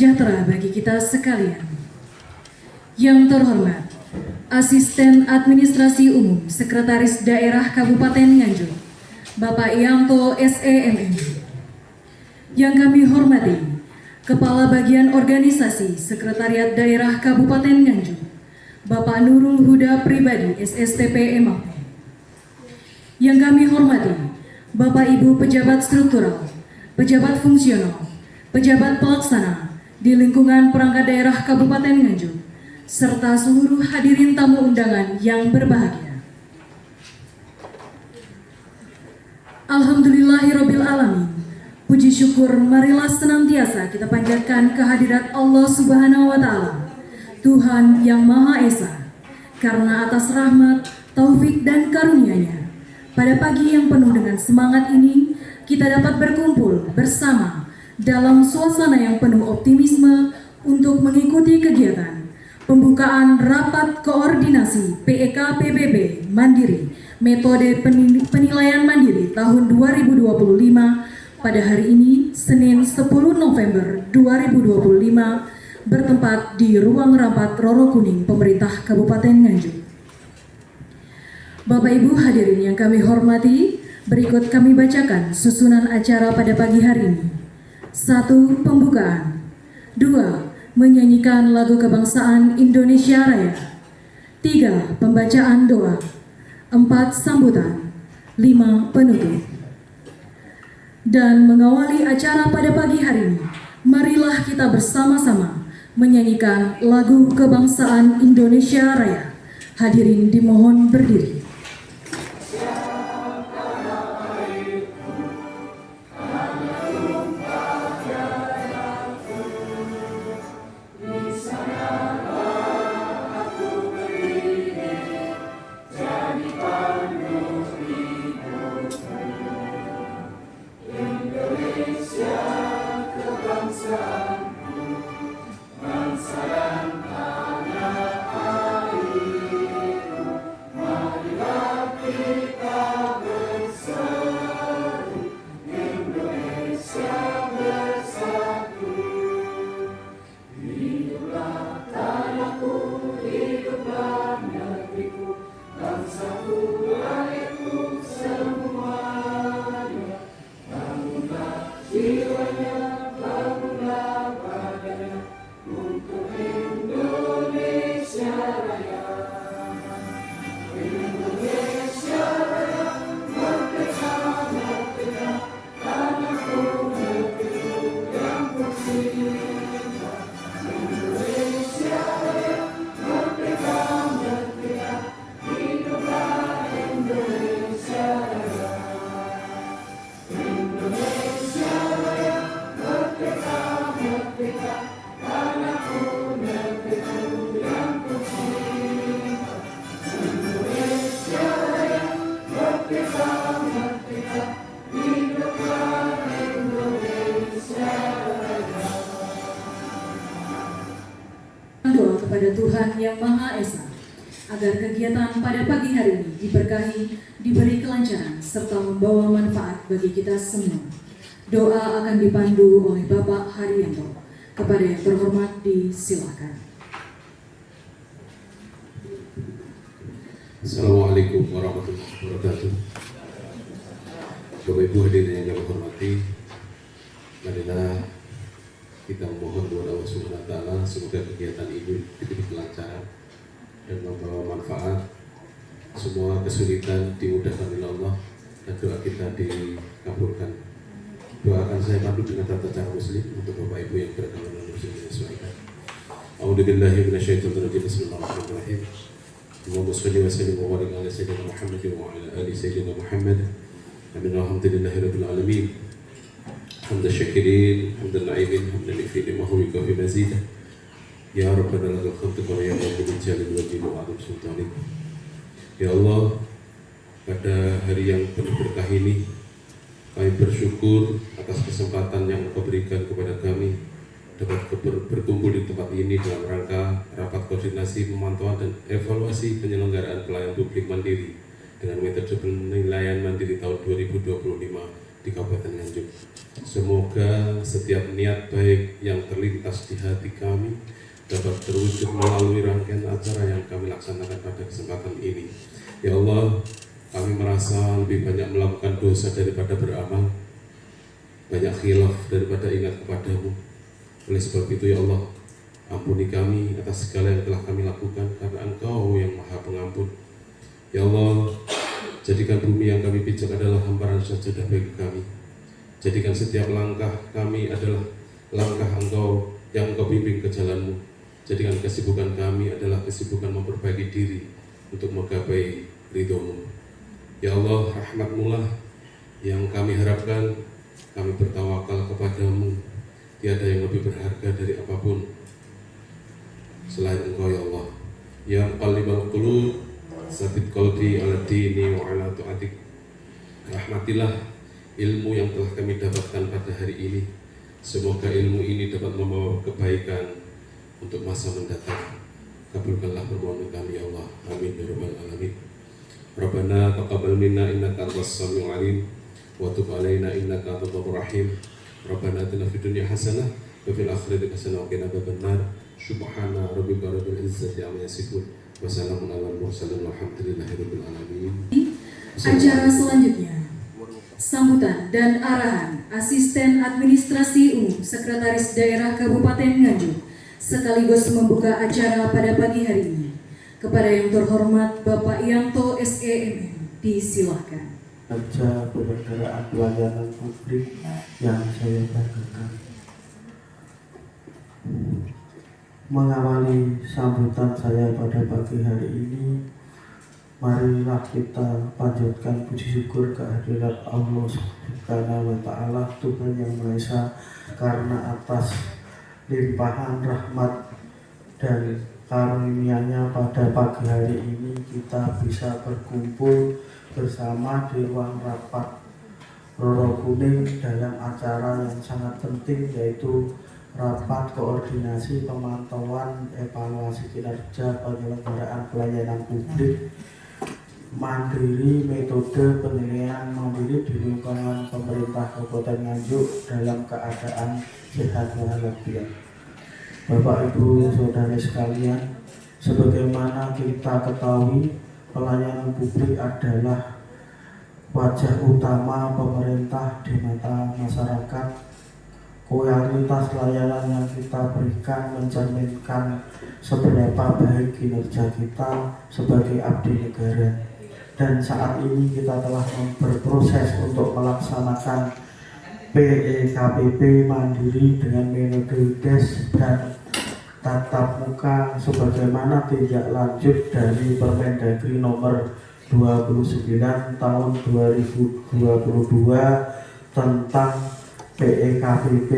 sejahtera bagi kita sekalian. Yang terhormat, Asisten Administrasi Umum Sekretaris Daerah Kabupaten Nganjuk, Bapak Yanto SEMM. Yang kami hormati, Kepala Bagian Organisasi Sekretariat Daerah Kabupaten Nganjuk, Bapak Nurul Huda Pribadi SSTP MAP. Yang kami hormati, Bapak Ibu Pejabat Struktural, Pejabat Fungsional, Pejabat Pelaksana di lingkungan perangkat daerah Kabupaten Nganjuk, serta seluruh hadirin tamu undangan yang berbahagia. Alhamdulillahirabbil alamin. Puji syukur marilah senantiasa kita panjatkan kehadirat Allah Subhanahu wa taala, Tuhan yang Maha Esa, karena atas rahmat, taufik dan karunia-Nya, pada pagi yang penuh dengan semangat ini kita dapat berkumpul bersama dalam suasana yang penuh optimisme untuk mengikuti kegiatan pembukaan Rapat Koordinasi PEK PBB Mandiri Metode Penilaian Mandiri tahun 2025 pada hari ini, Senin 10 November 2025, bertempat di Ruang Rapat Roro Kuning, Pemerintah Kabupaten Nganjuk. Bapak Ibu hadirin yang kami hormati, berikut kami bacakan susunan acara pada pagi hari ini. 1. Pembukaan. 2. Menyanyikan lagu kebangsaan Indonesia Raya. 3. Pembacaan doa. 4. Sambutan. 5. Penutup. Dan mengawali acara pada pagi hari ini, marilah kita bersama-sama menyanyikan lagu kebangsaan Indonesia Raya. Hadirin dimohon berdiri. Doa kepada Tuhan yang Maha Esa agar kegiatan pada pagi hari ini diberkahi, diberi kelancaran, serta membawa manfaat bagi kita semua. Doa akan dipandu oleh Bapak Haryanto. Kepada yang terhormat disilakan. Assalamualaikum warahmatullahi wabarakatuh. Bapak Ibu hadirin yang kami hormati, marilah kita memohon kepada Allah Subhanahu wa taala semoga kegiatan ini diberi kelancaran dan membawa manfaat. Semua kesulitan dimudahkan oleh Allah dan doa kita dikabulkan. Doakan saya pandu dengan tata cara muslim untuk Bapak Ibu yang beragama non-muslim menyesuaikan. A'udzubillahi minasyaitonir rajim. Bismillahirrahmanirrahim. Allahumma shalli wa sallim wa barik ala sayyidina Muhammad wa ala ali sayyidina Muhammad. Amin. Alhamdulillahirabbil alamin. Hamdan syakirin, hamdan na'imin, hamdan ifidin wa huwa fi mazid. Ya Rabbana lakal hamdu wa ya Rabbul jalil wal ikram wa azim sultanik. Ya Allah, pada hari yang penuh berkah ini kami bersyukur atas kesempatan yang Engkau berikan kepada kami dapat berkumpul di tempat ini dalam rangka rapat koordinasi pemantauan dan evaluasi penyelenggaraan pelayanan publik mandiri dengan metode penilaian mandiri tahun 2025 di Kabupaten Nganjuk. Semoga setiap niat baik yang terlintas di hati kami dapat terwujud melalui rangkaian acara yang kami laksanakan pada kesempatan ini. Ya Allah, kami merasa lebih banyak melakukan dosa daripada beramal, banyak khilaf daripada ingat kepadamu. Oleh sebab itu ya Allah, ampuni kami atas segala yang telah kami lakukan, karena Engkau yang Maha Pengampun. Ya Allah, jadikan bumi yang kami pijak adalah hamparan sajadah bagi kami. Jadikan setiap langkah kami adalah langkah Engkau yang Engkau bimbing ke jalan-Mu. Jadikan kesibukan kami adalah kesibukan memperbaiki diri untuk menggapai ridho-Mu. Ya Allah, rahmat-Mu lah yang kami harapkan. Kami bertawakal kepadamu. Tiada yang lebih berharga dari apapun selain Engkau ya Allah. Ya muqallibal qulub, sabit qalbi ala dini wa ala ta'atik. Rahmatilah ilmu yang telah kami dapatkan pada hari ini. Semoga ilmu ini dapat membawa kebaikan untuk masa mendatang. Kabulkanlah permohonan kami ya Allah. Amin ya rabbal alamin. Rabbana taqabbal minna innaka antas samiul alim wa tub alaina innaka antat tawwabur rahim. Rabbana atina fid dunya hasanah wa fil akhirati hasanah wa qina adzabannar. Subhana rabbika rabbil izzati amma yasifun wa salamun alal mursalin walhamdulillahi rabbil alamin. Acara selanjutnya, sambutan dan arahan Asisten Administrasi Umum Sekretaris Daerah Kabupaten Nganjuk sekaligus membuka acara pada pagi hari ini. Kepada yang terhormat Bapak Yanto SEMM, disilahkan. Kerja penyelenggaraan pelayanan publik yang saya banggakan. Mengawali sambutan saya pada pagi hari ini, marilah kita panjatkan puji syukur kehadirat Allah Subhanahu wa Ta'ala, Tuhan yang Maha Esa, karena atas limpahan rahmat dan karunia-Nya pada pagi hari ini kita bisa berkumpul bersama di ruang rapat Roro Kuning dalam acara yang sangat penting, yaitu rapat koordinasi pemantauan evaluasi kinerja penyelenggaraan pelayanan publik mandiri, metode penilaian mandiri di lingkungan pemerintah Kabupaten Nganjuk dalam keadaan sehat walafiat. Bapak Ibu Saudara sekalian, sebagaimana kita ketahui, pelayanan publik adalah wajah utama pemerintah di mata masyarakat. Kualitas layanan yang kita berikan mencerminkan seberapa baik kinerja kita sebagai abdi negara. Dan saat ini kita telah berproses untuk melaksanakan PEKPP mandiri dengan metode DES dan tatap muka sebagaimana tindak lanjut dari Permendagri nomor 29 tahun 2022 tentang PEKPP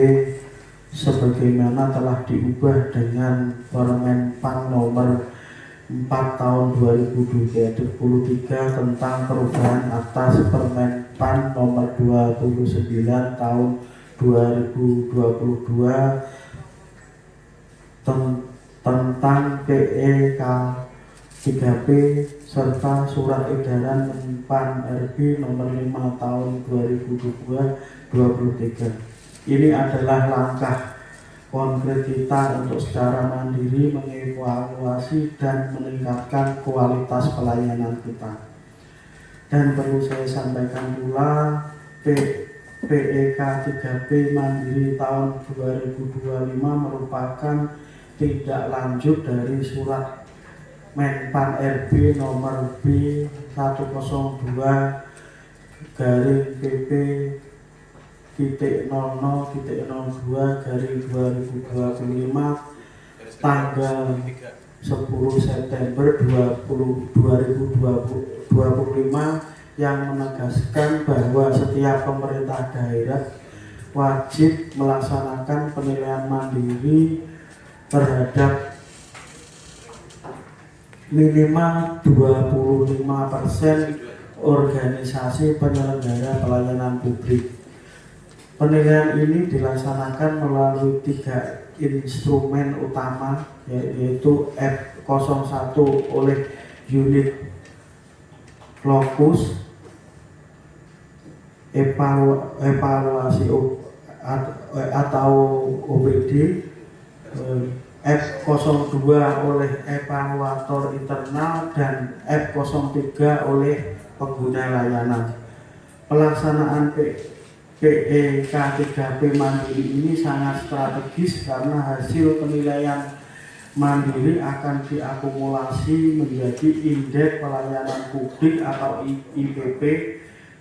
sebagaimana telah diubah dengan Permenpan nomor 4 tahun 2023 tentang perubahan atas Permenpan nomor 29 tahun 2022 tentang PEK3P serta surat edaran Menpan RB nomor 5 tahun 2023. Ini adalah langkah konkret kita untuk secara mandiri mengevaluasi dan meningkatkan kualitas pelayanan kita. Dan perlu saya sampaikan pula, PEK3P mandiri tahun 2025 merupakan tindak lanjut dari surat Menpan RB nomor B102 garing PP .00.02 garing 2025 tanggal 10 September 2025 yang menegaskan bahwa setiap pemerintah daerah wajib melaksanakan penilaian mandiri terhadap minimal 25% organisasi penyelenggara pelayanan publik. Penilaian ini dilaksanakan melalui 3 instrumen utama, yaitu F01 oleh unit lokus, evaluasi atau OPD, F02 oleh evaluator internal dan F03 oleh pengguna layanan. Pelaksanaan PEK3P mandiri ini sangat strategis karena hasil penilaian mandiri akan diakumulasi menjadi Indeks Pelayanan Publik atau IPP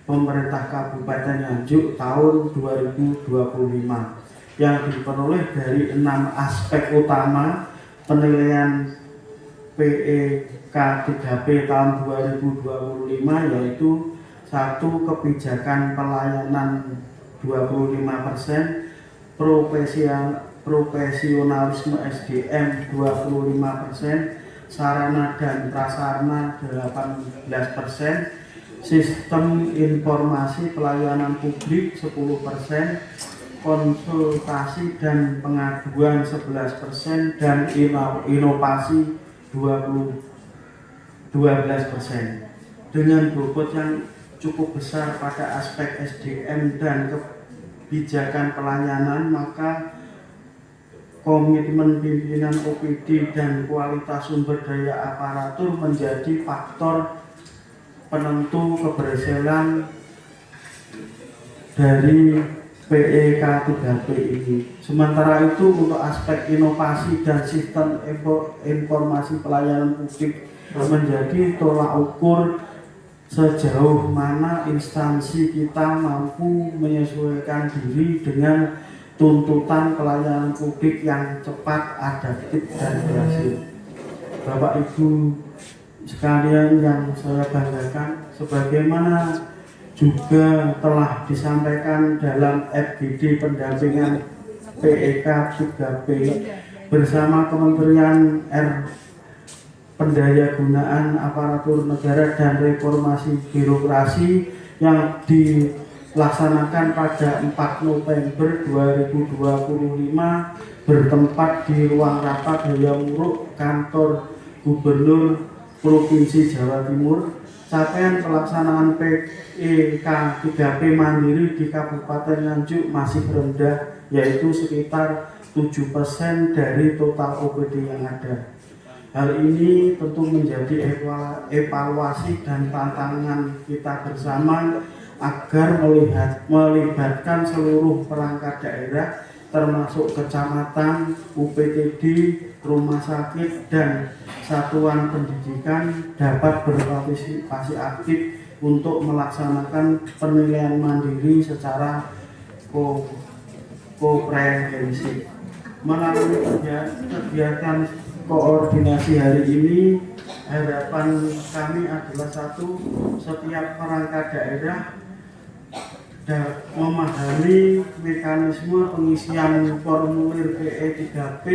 Pemerintah Kabupaten Nganjuk tahun 2025 yang diperoleh dari 6 aspek utama penilaian PEK3P tahun 2025, yaitu 1. Kebijakan pelayanan 25%, profesionalisme SDM 25%, sarana dan prasarana 18%, sistem informasi pelayanan publik 10%, konsultasi dan pengaduan 11%, dan inovasi 12%. Dengan bobot yang cukup besar pada aspek SDM dan kebijakan pelayanan, maka komitmen pimpinan OPD dan kualitas sumber daya aparatur menjadi faktor penentu keberhasilan dari PEK3P ini. Sementara itu, untuk aspek inovasi dan sistem informasi pelayanan publik menjadi tolak ukur sejauh mana instansi kita mampu menyesuaikan diri dengan tuntutan pelayanan publik yang cepat, adaptif, dan berhasil. Bapak Ibu sekalian yang saya banggakan, sebagaimana juga telah disampaikan dalam FGD pendampingan PEK3P bersama Kementerian Pendayagunaan Aparatur Negara dan Reformasi Birokrasi yang dilaksanakan pada 4 November 2025 bertempat di ruang rapat Hayamuruk Kantor Gubernur Provinsi Jawa Timur. Capaian pelaksanaan PEK3P mandiri di Kabupaten Nganjuk masih rendah, yaitu sekitar 7% dari total OPD yang ada. Hal ini tentu menjadi evaluasi dan tantangan kita bersama agar melibatkan seluruh perangkat daerah termasuk kecamatan, UPTD, rumah sakit, dan satuan pendidikan dapat berpartisipasi aktif untuk melaksanakan penilaian mandiri secara komprehensif. Melalui kegiatan koordinasi hari ini, harapan kami adalah satu, setiap perangkat daerah memahami mekanisme pengisian formulir PE3P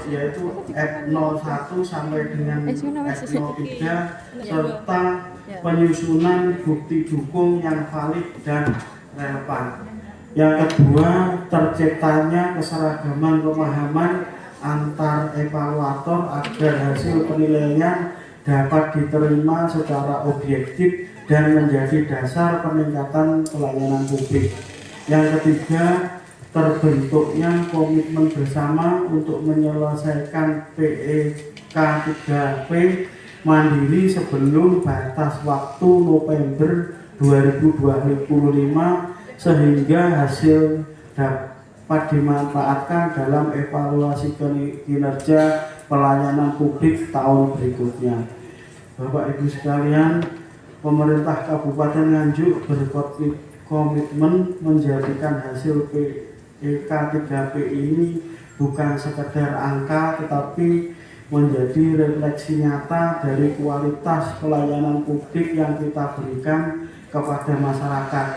yaitu F01 sampai dengan F03 serta penyusunan bukti dukung yang valid dan relevan. Yang kedua, terciptanya keseragaman pemahaman antar evaluator agar hasil penilaian dapat diterima secara objektif dan menjadi dasar peningkatan pelayanan publik. Yang ketiga, terbentuknya komitmen bersama untuk menyelesaikan PEK3P mandiri sebelum batas waktu November 2025 sehingga hasil dapat dimanfaatkan dalam evaluasi kinerja pelayanan publik tahun berikutnya. Bapak Ibu sekalian, pemerintah Kabupaten Nganjuk berkomitmen menjadikan hasil PEK3P ini bukan sekedar angka, tetapi menjadi refleksi nyata dari kualitas pelayanan publik yang kita berikan kepada masyarakat.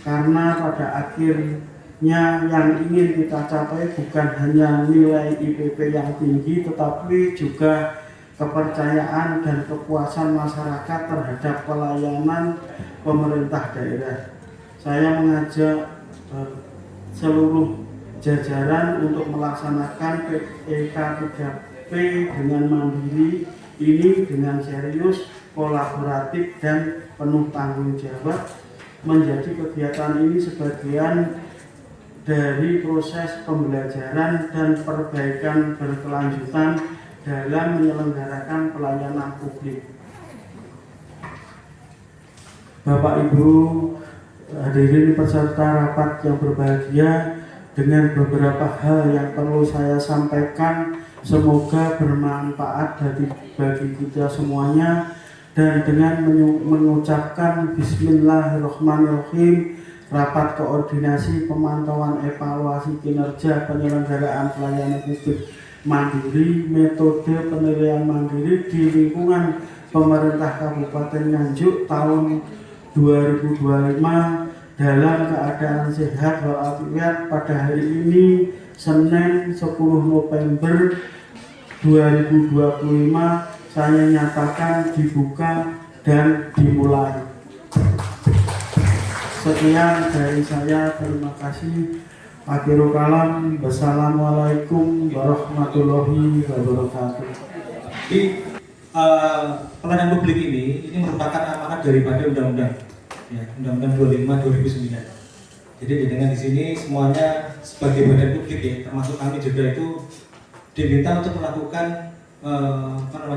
Karena pada akhirnya yang ingin kita capai bukan hanya nilai IPP yang tinggi, tetapi juga kepercayaan dan kepuasan masyarakat terhadap pelayanan pemerintah daerah. Saya mengajak seluruh jajaran untuk melaksanakan PEK3P dengan mandiri ini dengan serius, kolaboratif, dan penuh tanggung jawab menjadi kegiatan ini sebagian dari proses pembelajaran dan perbaikan berkelanjutan dalam menyelenggarakan pelayanan publik. Bapak Ibu hadirin peserta rapat yang berbahagia, dengan beberapa hal yang perlu saya sampaikan, semoga bermanfaat bagi kita semuanya. Dan dengan mengucapkan Bismillahirrahmanirrahim, rapat koordinasi pemantauan evaluasi kinerja penyelenggaraan pelayanan publik mandiri, metode penilaian mandiri di lingkungan pemerintah Kabupaten Nganjuk tahun 2025 dalam keadaan sehat walafiat pada hari ini Senin 10 November 2025 saya nyatakan dibuka dan dimulai. Sekian dari saya, terima kasih. Akhirul kalam, wassalamualaikum warahmatullahi wabarakatuh. Jadi pelayanan publik ini merupakan amanat daripada undang-undang, ya, Undang-Undang 25/2009. Jadi dengan di sini semuanya sebagai badan publik, ya, termasuk kami juga itu diminta untuk melakukan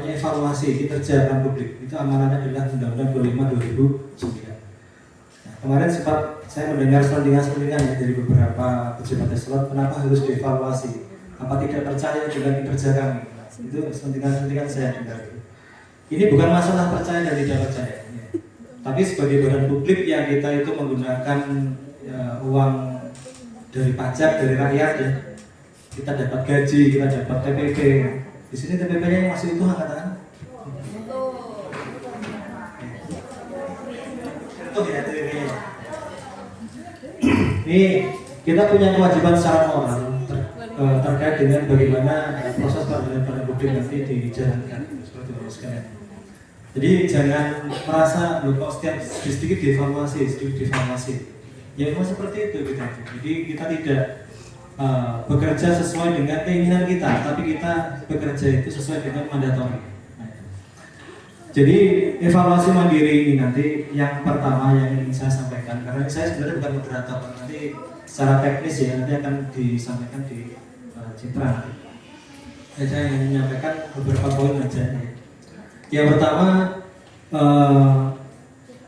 evaluasi kinerja pelayanan publik. Itu amanatnya adalah Undang-Undang 25/2009. Nah, kemarin sempat saya mendengar selentingan-selentingan, ya, dari beberapa pejabat eselon, kenapa harus dievaluasi? Apa tidak percaya dengan kinerja kami? Nah, itu selentingan-selentingan saya dengar. Ini bukan masalah percaya dan tidak percaya, ya. Tapi sebagai badan publik yang kita itu menggunakan uang dari pajak dari rakyat, ya, kita dapat gaji, kita dapat TPP. Di sini TPP-nya masih utuh, katakan? Utuh, ya, TPP-nya. Ini kita punya kewajiban secara moral terkait dengan bagaimana proses pelayanan publik nanti dijalankan, seperti itu sekalian. Jadi jangan merasa kok setiap sedikit dievaluasi. Ya memang seperti itu kita. Jadi kita tidak bekerja sesuai dengan keinginan kita, tapi kita bekerja itu sesuai dengan mandatori. Jadi evaluasi mandiri ini nanti yang pertama yang ingin saya sampaikan, karena saya sebenarnya bukan moderator, nanti secara teknis, ya, nanti akan disampaikan di citra. Saya ingin menyampaikan beberapa poin aja, ya. Yang pertama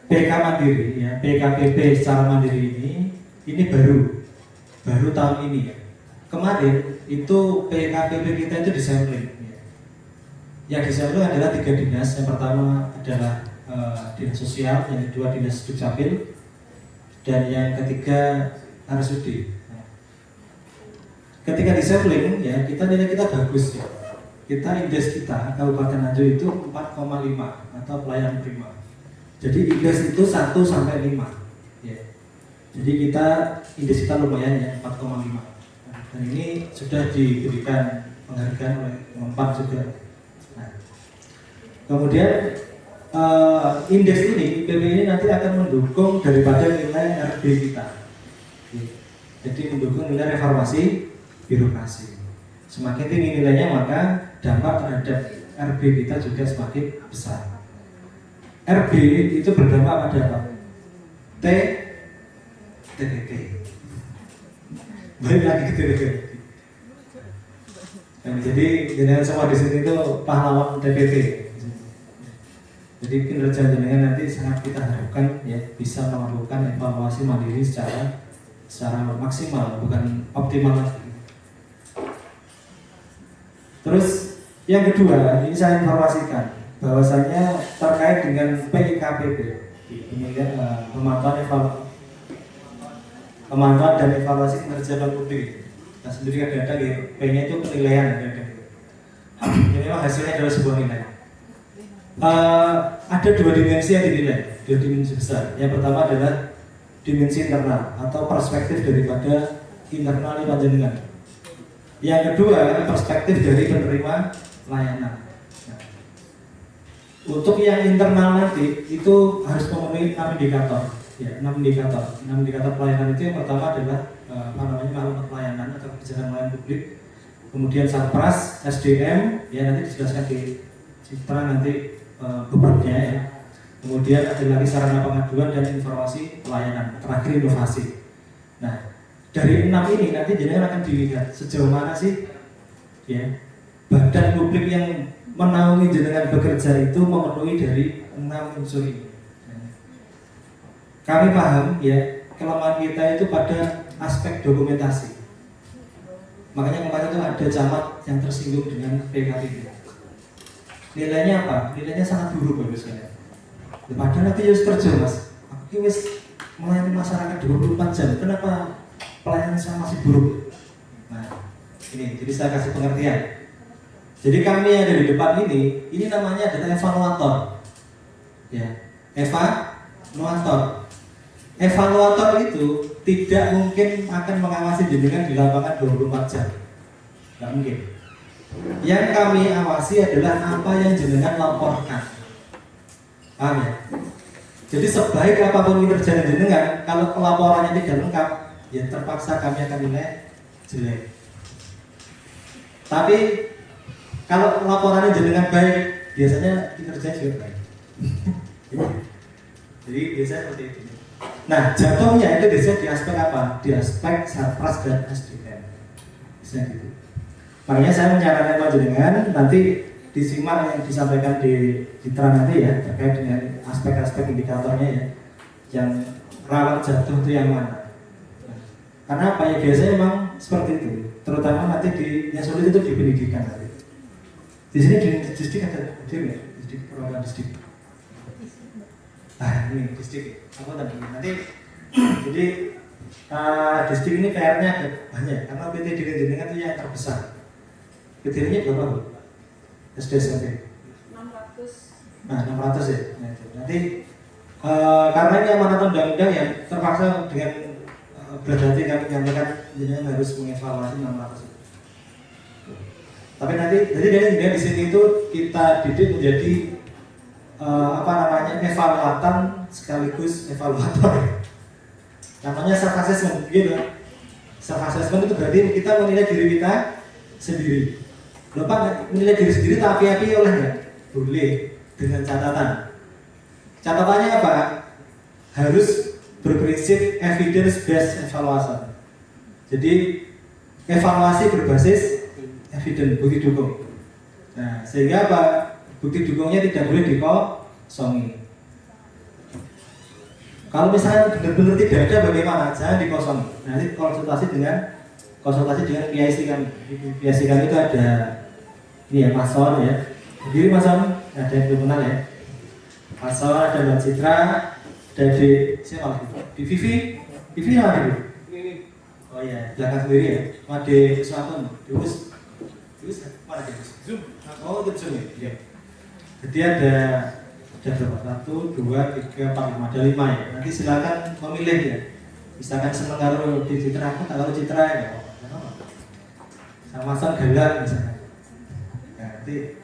PK mandiri, ya, PKPP secara mandiri ini baru tahun ini, ya. Kemarin itu PKPP kita itu disampling, ya. Yang disampling adalah 3 dinas. Yang pertama adalah dinas sosial, yang kedua dinas dukcapil, dan yang ketiga RSUD. Ketika disampling, ya, kita nilai kita bagus, ya. Kita indeks kita Kabupaten Nganjuk itu 4,5 atau pelayanan prima. Jadi indeks itu 1 sampai 5, ya. Jadi kita indeks kita lumayan, ya, 4,5. Dan ini sudah diberikan penghargaan oleh Kemenpan juga. Nah, kemudian indeks ini, IPB ini nanti akan mendukung daripada nilai RB kita. Jadi mendukung nilai reformasi birokrasi. Semakin tinggi nilainya, maka dampak terhadap RB kita juga semakin besar. RB itu berdampak pada apa? TPP. Balik lagi ke TPP. Jadi jenengan semua di sini itu pahlawan TPP. Jadi kinerja jenengan nanti sangat kita harapkan, ya, bisa melakukan evaluasi mandiri secara maksimal, bukan optimal lagi. Terus yang kedua, ini saya informasikan bahwasanya terkait dengan PKPP, pemantauan dan evaluasi kinerja publik. Nah, sendiri ada P-nya itu penilaian, ini memang hasilnya adalah sebuah nilai. Ada 2 dimensi yang dinilai, 2 dimensi besar. Yang pertama adalah dimensi internal atau perspektif daripada internal panjenengan. Yang kedua, perspektif dari penerima layanan. Nah, untuk yang internal nanti itu harus memenuhi 6 indikator, ya, 6 indikator pelayanan. Itu yang pertama adalah maklumat pelayanan atau kebijakan pelayanan publik. Kemudian Satpras, SDM, ya, nanti dijelaskan di citra nanti beberapanya, ya. kemudian ada lagi sarana pengaduan dan informasi pelayanan, terakhir inovasi. Nah, dari 6 ini nanti jenengan akan dilihat sejauh mana sih ya badan publik yang menaungi jenengan bekerja itu memenuhi dari 6 unsur ini. Kami paham ya kelemahan kita itu pada aspek dokumentasi. Makanya kemarin itu ada camat yang tersinggung dengan PKPB. Nilainya apa? Nilainya sangat buruk bagi saya. Padahal nanti harus kerja mas. Aku wis melayani masyarakat 24 jam. Kenapa pelayanan saya masih buruk? Nah, ini jadi saya kasih pengertian. Jadi kami yang ada di depan ini namanya adalah evaluator. Ya, evaluator. Evaluator itu tidak mungkin akan mengawasi jenengan di lapangan 24 jam. Tidak mungkin. Yang kami awasi adalah apa yang jenengan laporkan. Paham ya? Jadi sebaik apapun kinerja jenengan, kalau pelaporannya tidak lengkap, ya terpaksa kami akan nilai jelek. Tapi kalau laporannya jenengan baik, biasanya kinerjanya juga baik. Jadi biasanya seperti itu. Nah, jatuhnya itu biasanya di aspek apa? Di aspek Sarpras dan SDM. Bisa gitu. Makanya saya menyarankan sama jenengan nanti disimak yang disampaikan di Citra nanti ya terkait dengan aspek-aspek indikatornya ya, yang rawan jatuh itu yang mana. Nah, karena apa ya biasanya memang seperti itu, terutama nanti di yang sulit itu di pendidikan nanti. Di sini di distrik ada distrik program distrik. Ini distrik apa tadi nanti jadi distrik ini PR-nya ada banyak karena PT dengan itu yang terbesar. PT-nya berapa Bu? SD SMP 600. Nah 600 ya. Nah, itu. Nanti karena ini amanat undang-undang yang terpaksa dengan berat hati kami menyampaikan jenengan harus mengevaluasi 600 itu. Tapi nanti jadi di sini itu kita didik menjadi evaluatan sekaligus evaluator. Namanya self assessment gitu. Self assessment itu berarti kita menilai diri kita sendiri. Lupa menilai diri sendiri tapi oleh enggak? Boleh dengan catatan. Catatannya apa? Harus berprinsip evidence based evaluation. Jadi evaluasi berbasis evidence, bukti dukung. Nah, sehingga apa? Bukti dukungnya tidak boleh dikosongi. Kalau misalnya benar-benar tidak ada bagaimana? Jangan dikosongi. Nanti konsultasi dengan PIC kami. PIC kami itu ada ini ya Mas Son ya. Berdiri Mas Son, ada yang belum kenal ya. Mas Son, ada Mbak Citra, ada di siapa lagi? Di Vivi apa dulu? Oh iya, belakang sendiri ya. Ada sesuatu, Dius mana dia? Zoom. Oh itu Zoom ya. Jadi ada berapa? 1, 2, 3, 4, 5, ada 5 ya. Nanti silakan memilih ya. Misalkan seneng karo di Citra, aku tak kalau Citra ya. Sama Son galak misalnya. Nanti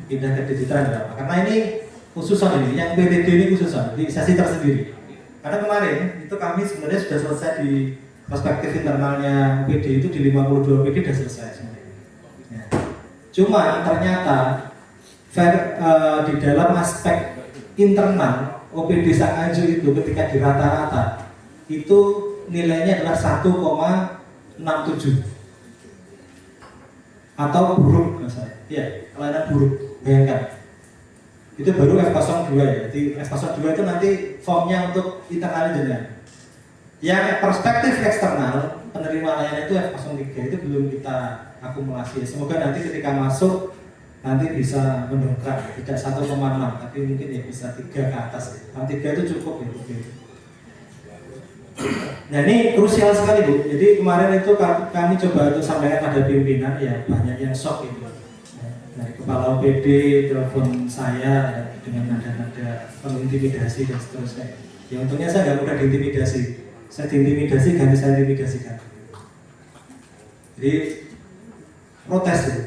pindah ke digital berapa? Karena ini khususan ini, yang PTD ini khususan, di sesi tersendiri. Karena kemarin itu kami sebenarnya sudah selesai di perspektif internalnya PD itu di 52 PD sudah selesai sebenarnya. Ya. Cuma ternyata di dalam aspek internal OPD Sangajo itu ketika di rata-rata itu nilainya adalah 1,67 atau buruk misalnya. Ya, kelainan buruk. Bayangkan. Itu baru F02 ya. Jadi F02 itu nanti formnya untuk internal jenengan. Yang perspektif eksternal penerima layanan itu F03 itu belum kita akumulasi. Semoga nanti ketika masuk nanti bisa mendongkrak, tidak 1,6 tapi mungkin ya bisa 3 ke atas. Kalau 3 itu cukup ya. Nah ini krusial sekali Bu. Jadi kemarin itu kami coba untuk sampaikan pada pimpinan ya banyak yang shock itu. Dari kepala OPD telepon saya ya, dengan nada-nada pengintimidasi dan seterusnya. Ya untungnya saya nggak mudah diintimidasi. Saya diintimidasi ganti saya intimidasikan. Jadi protes ya.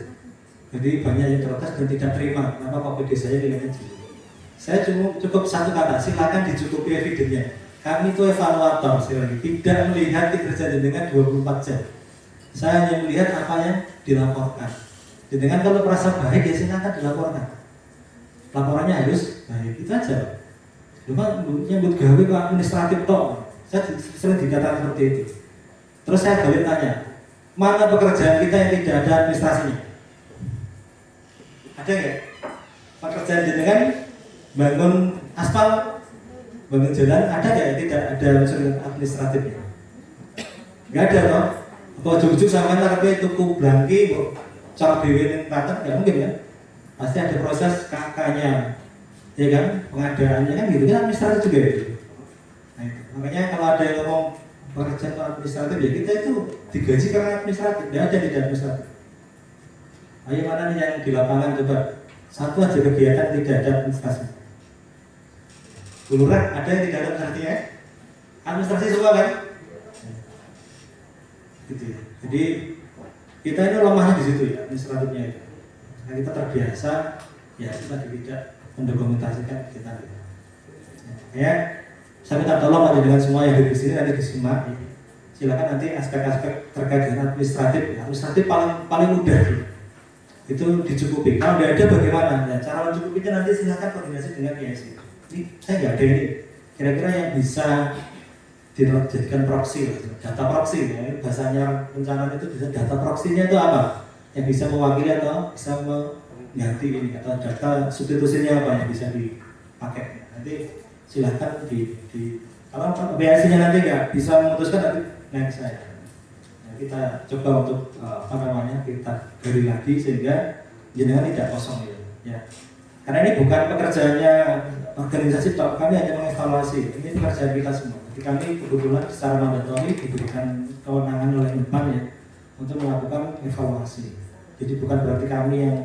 Jadi banyak yang protes dan tidak terima kenapa OPD saya nilainya jelek. Saya cukup satu kata, silakan dicukupi evidennya. Kami itu evaluator sekali, tidak melihat kinerja jenengan 24 jam. Saya hanya melihat apa yang dilaporkan. Jenengan kalau merasa baik ya silakan dilaporkan. Laporannya harus baik, itu aja. cuma nyambut gawe ke administratif toh. Saya sering dikatakan seperti itu. Terus saya balik tanya, mana pekerjaan kita yang tidak ada administrasinya? Ada nggak? Pekerjaan jenengan bangun aspal, bangun jalan, ada nggak yang tidak ada unsur administratifnya? Nggak ada toh. Kalau ujung-ujung sampai nanti tuku blangki, cara dewi paten nggak mungkin kan? Pasti ada proses KK-nya, ya kan? Pengadaannya kan gitu kan administratif juga itu. Nah, itu. Makanya kalau ada yang ngomong pekerjaan administratif ya kita itu digaji karena administratif, tidak ada tidak administratif. Ayo mana nih yang di lapangan coba satu aja kegiatan tidak ada administrasi. Kelurahan ada yang tidak ada administrasinya? Administrasi semua kan? Gitu ya. Jadi kita ini lemahnya di situ ya administratifnya itu. Nah, kita terbiasa ya kita tidak mendokumentasikan kita. Ya, saya minta tolong aja dengan semua yang di sini nanti disimak. Silakan nanti aspek-aspek terkait dengan administratif. Ya. Administratif paling mudah gitu. Itu dicukupi. Kalau tidak ada bagaimana? Ya, cara mencukupinya nanti silakan koordinasi dengan ISI. Ini saya nggak ada ini. Kira-kira yang bisa dijadikan proxy, data proxy ya, bahasanya rencana itu bisa data proxy-nya itu apa? Yang bisa mewakili atau bisa mengganti ini atau data substitusinya apa yang bisa dipakai. Nanti silakan kalau BSI-nya nanti nggak bisa memutuskan nanti naik saya. Nah, kita coba untuk kita gali lagi sehingga jenengan tidak kosong ya. Karena ini bukan pekerjaannya organisasi, kami hanya mengevaluasi. Ini pekerjaan kita semua. Jadi kami kebetulan secara mandatori diberikan kewenangan oleh Unpad ya untuk melakukan evaluasi. Jadi bukan berarti kami yang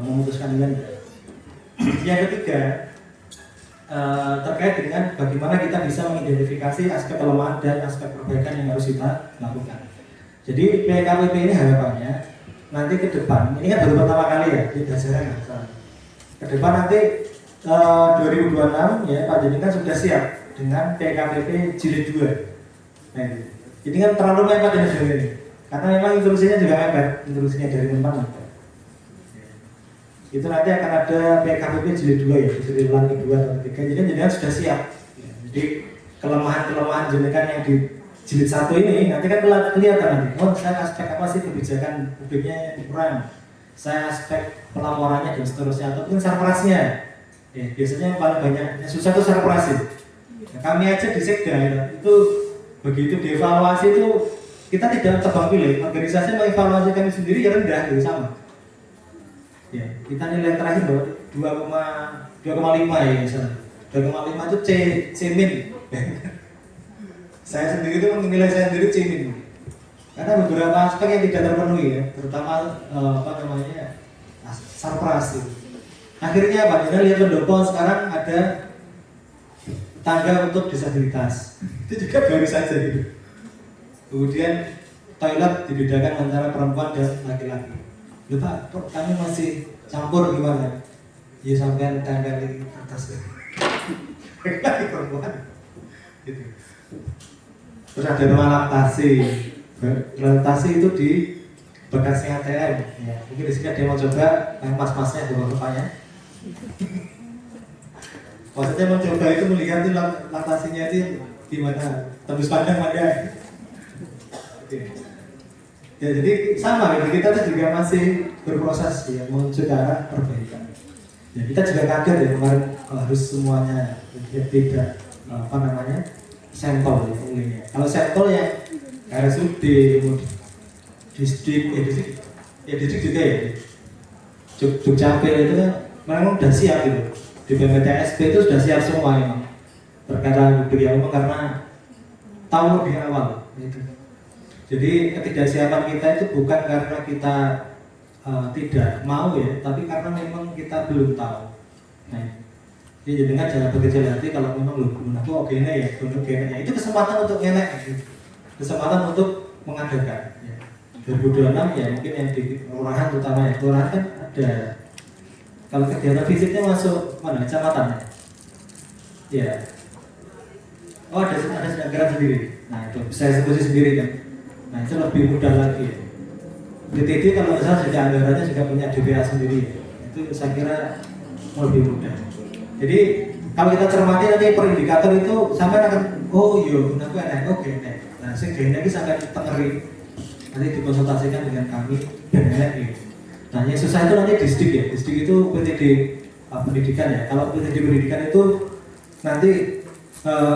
memutuskan ini. Yang ketiga terkait dengan bagaimana kita bisa mengidentifikasi aspek kelemahan dan aspek perbaikan yang harus kita lakukan. Jadi PKPP ini harapannya nanti ke depan, ini kan baru pertama kali ya, ini dasarnya ke depan nanti 2026 ya Pak Joni kan sudah siap dengan PKPP jilid 2. Nah, ini kan terlalu mepet ini karena memang instruksinya juga mepet, instruksinya dari Unpad. Itu nanti akan ada PKPP jilid 2 ya, jilid ulang kedua atau ketiga. Jadi jenengan sudah siap. Jadi kelemahan jenengan yang di jilid 1 ini nanti kan kelihatan nanti. Oh, saya aspek apa sih kebijakan publiknya yang kurang? Saya aspek pelaporannya dan seterusnya atau mungkin sarprasnya. Biasanya yang paling banyak yang susah itu sarprasi. Nah, kami aja di Sekda itu begitu dievaluasi itu kita tidak tebang pilih. Organisasi mengevaluasi kami sendiri ya rendah gitu sama. Ya, kita nilai terakhir bahwa 2,5 ya misalnya. 2,5 itu C-min. Saya sendiri itu menilai saya sendiri C-min. Karena beberapa aspek yang tidak terpenuhi ya, terutama sarprasi. Akhirnya Pak Jona lihat pendopo sekarang ada tangga untuk disabilitas. Itu juga baru saja gitu. Kemudian toilet dibedakan antara perempuan dan laki-laki. Loh Pak, kok kami masih campur gimana? Ya sampai tangga di atas laki perempuan. Gitu. Terus ada rumah laktasi. Laktasi itu di bekasnya ATM. Ya, mungkin di sini ada yang mau coba, mas-masnya di bawah-bawahnya. Maksudnya mencoba itu melihat itu laktasinya itu gimana, tembus pandang mana. Oke. Ya jadi sama gitu, kita tuh juga masih berproses ya menuju ke arah perbaikan. Ya kita juga kaget ya kemarin harus semuanya ya, tidak sampel ya umumnya. Kalau sampel ya RSUD, distrik juga ya. Dukcapil itu kan memang sudah siap gitu. Di BPTSP itu sudah siap semua memang. Perkara beliau memang karena tahu lebih awal gitu. Jadi ketidaksiapan kita itu bukan karena kita tidak mau ya, tapi karena memang kita belum tahu. Nah, jadi dengan jangan berkecil hati kalau memang belum aku oke ya, itu kesempatan untuk ngelek, gitu. Kesempatan untuk mengadakan. Ya. 2026 ya mungkin yang di kelurahan terutama ya, kelurahan kan ada. Kalau kegiatan fisiknya masuk mana? Kecamatan ya? Ya. Oh ada sedanggaran sendiri. Nah itu saya eksekusi sendiri kan. Nah itu lebih mudah lagi ya. DTD kalau misalnya juga anggarannya juga punya DPA sendiri ya. Itu saya kira lebih mudah. Jadi Kalau kita cermati nanti per indikator itu sampai akan oh iya, aku enak, oke enak. Nah, sehingga ini sampai tengeri nanti dikonsultasikan dengan kami dan enak gitu. Nah, yang susah itu nanti distrik ya. Distrik itu PTD pendidikan ya. Kalau PTD pendidikan itu nanti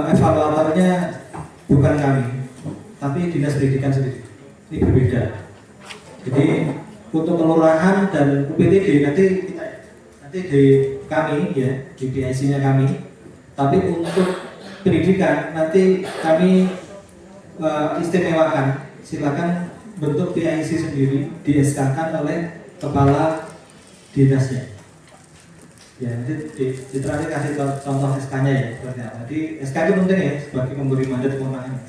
evaluatornya bukan kami, tapi dinas pendidikan sendiri. Ini berbeda. Jadi untuk kelurahan dan UPTD nanti di kami ya, di PIC-nya kami. Tapi untuk pendidikan nanti kami istimewakan. Silakan bentuk PIC sendiri di-SK-kan oleh kepala dinasnya. Ya, nanti di terakhir kasih contoh SK-nya ya seperti apa. Jadi SK itu penting ya sebagai pemberi mandat kewenangan.